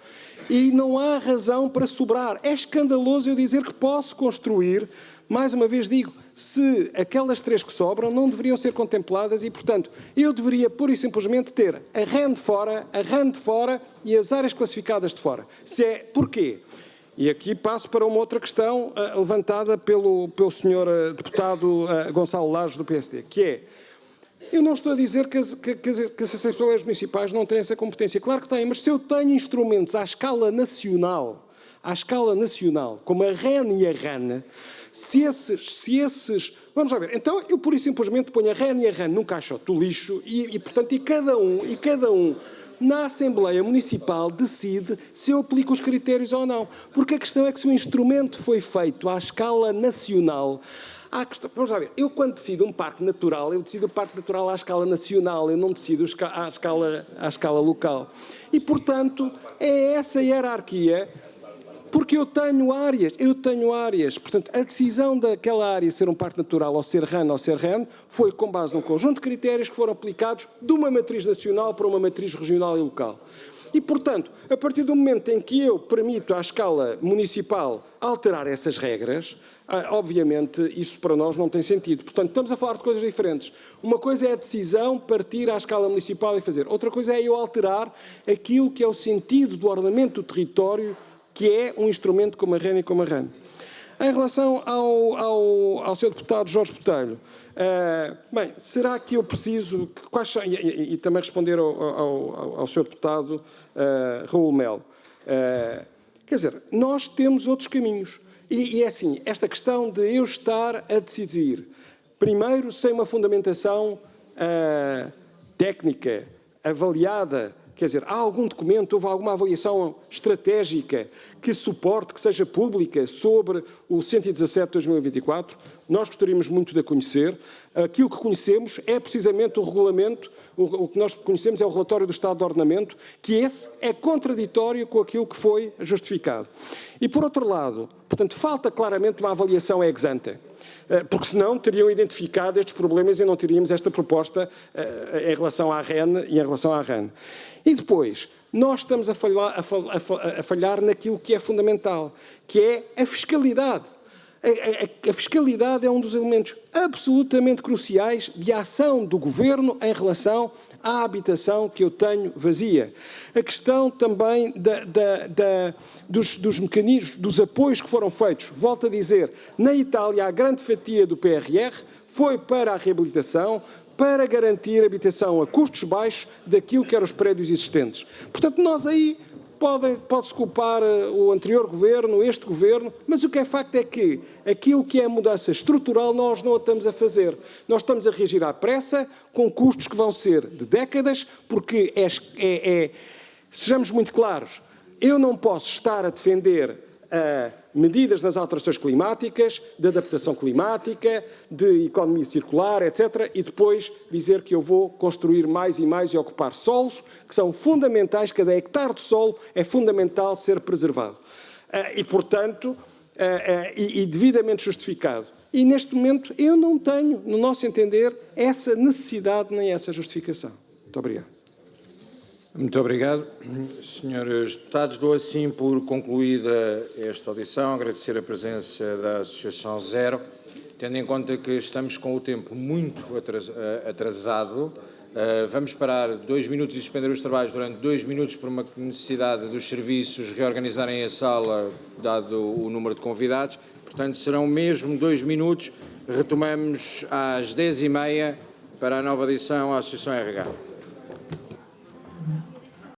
E não há razão para sobrar. É escandaloso eu dizer que posso construir, mais uma vez digo, se aquelas 3 que sobram não deveriam ser contempladas e, portanto, eu deveria pura e simplesmente ter a REN de fora, a RAN de fora e as áreas classificadas de fora. Porquê? E aqui passo para uma outra questão levantada pelo Sr. Deputado Gonçalo Lages do PSD, que é: eu não estou a dizer que as Assembleias Municipais não têm essa competência. Claro que têm, mas se eu tenho instrumentos à escala nacional, como a REN e a RAN, se esses... Vamos lá ver. Então, eu pura e simplesmente ponho a REN e a RAN num caixote do lixo portanto, cada um na Assembleia Municipal decide se eu aplico os critérios ou não. Porque a questão é que se o instrumento foi feito à escala nacional... Vamos lá ver, eu quando decido um parque natural, eu decido o parque natural à escala nacional, eu não decido à escala local. E, portanto, é essa hierarquia, porque eu tenho áreas. Portanto, a decisão daquela área ser um parque natural ou ser RAN ou ser REN foi com base num conjunto de critérios que foram aplicados de uma matriz nacional para uma matriz regional e local. E, portanto, a partir do momento em que eu permito à escala municipal alterar essas regras, obviamente isso para nós não tem sentido. Portanto, estamos a falar de coisas diferentes. Uma coisa é a decisão partir à escala municipal e fazer. Outra coisa é eu alterar aquilo que é o sentido do ordenamento do território, que é um instrumento como a REN e como a RAN. Em relação ao Sr. Deputado Jorge Botelho, bem, será que eu preciso... E também responder ao Sr. Deputado Raul Melo. Quer dizer, nós temos outros caminhos. E é assim, esta questão de eu estar a decidir, primeiro, sem uma fundamentação técnica, avaliada, quer dizer, há algum documento, houve alguma avaliação estratégica que suporte, que seja pública, sobre o 117 de 2024? Nós gostaríamos muito de a conhecer. Aquilo que conhecemos é precisamente o regulamento, o que nós conhecemos é o relatório do Estado de Ordenamento, que esse é contraditório com aquilo que foi justificado. E, por outro lado, portanto, falta claramente uma avaliação ex ante, porque senão teriam identificado estes problemas e não teríamos esta proposta em relação à REN e em relação à RAN. E depois, nós estamos a falhar naquilo que é fundamental, que é a fiscalidade. A fiscalidade é um dos elementos absolutamente cruciais de ação do Governo em relação à habitação que eu tenho vazia. A questão também dos mecanismos, dos apoios que foram feitos. Volto a dizer, na Itália a grande fatia do PRR foi para a reabilitação, para garantir habitação a custos baixos daquilo que eram os prédios existentes. Portanto, nós aí pode-se culpar o anterior governo, este governo, mas o que é facto é que aquilo que é a mudança estrutural nós não a estamos a fazer. Nós estamos a reagir à pressa, com custos que vão ser de décadas, porque sejamos muito claros, eu não posso estar a defender medidas nas alterações climáticas, de adaptação climática, de economia circular, etc., e depois dizer que eu vou construir mais e mais e ocupar solos que são fundamentais, cada hectare de solo é fundamental ser preservado. E, portanto, e devidamente justificado. E, neste momento, eu não tenho, no nosso entender, essa necessidade nem essa justificação. Muito obrigado. Muito obrigado. Senhores deputados, dou assim por concluída esta audição, agradecer a presença da Associação Zero, tendo em conta que estamos com o tempo muito atrasado, vamos parar 2 minutos e suspender os trabalhos durante 2 minutos por uma necessidade dos serviços reorganizarem a sala, dado o número de convidados, portanto serão mesmo 2 minutos, retomamos às 10h30 para a nova audição à Associação RH.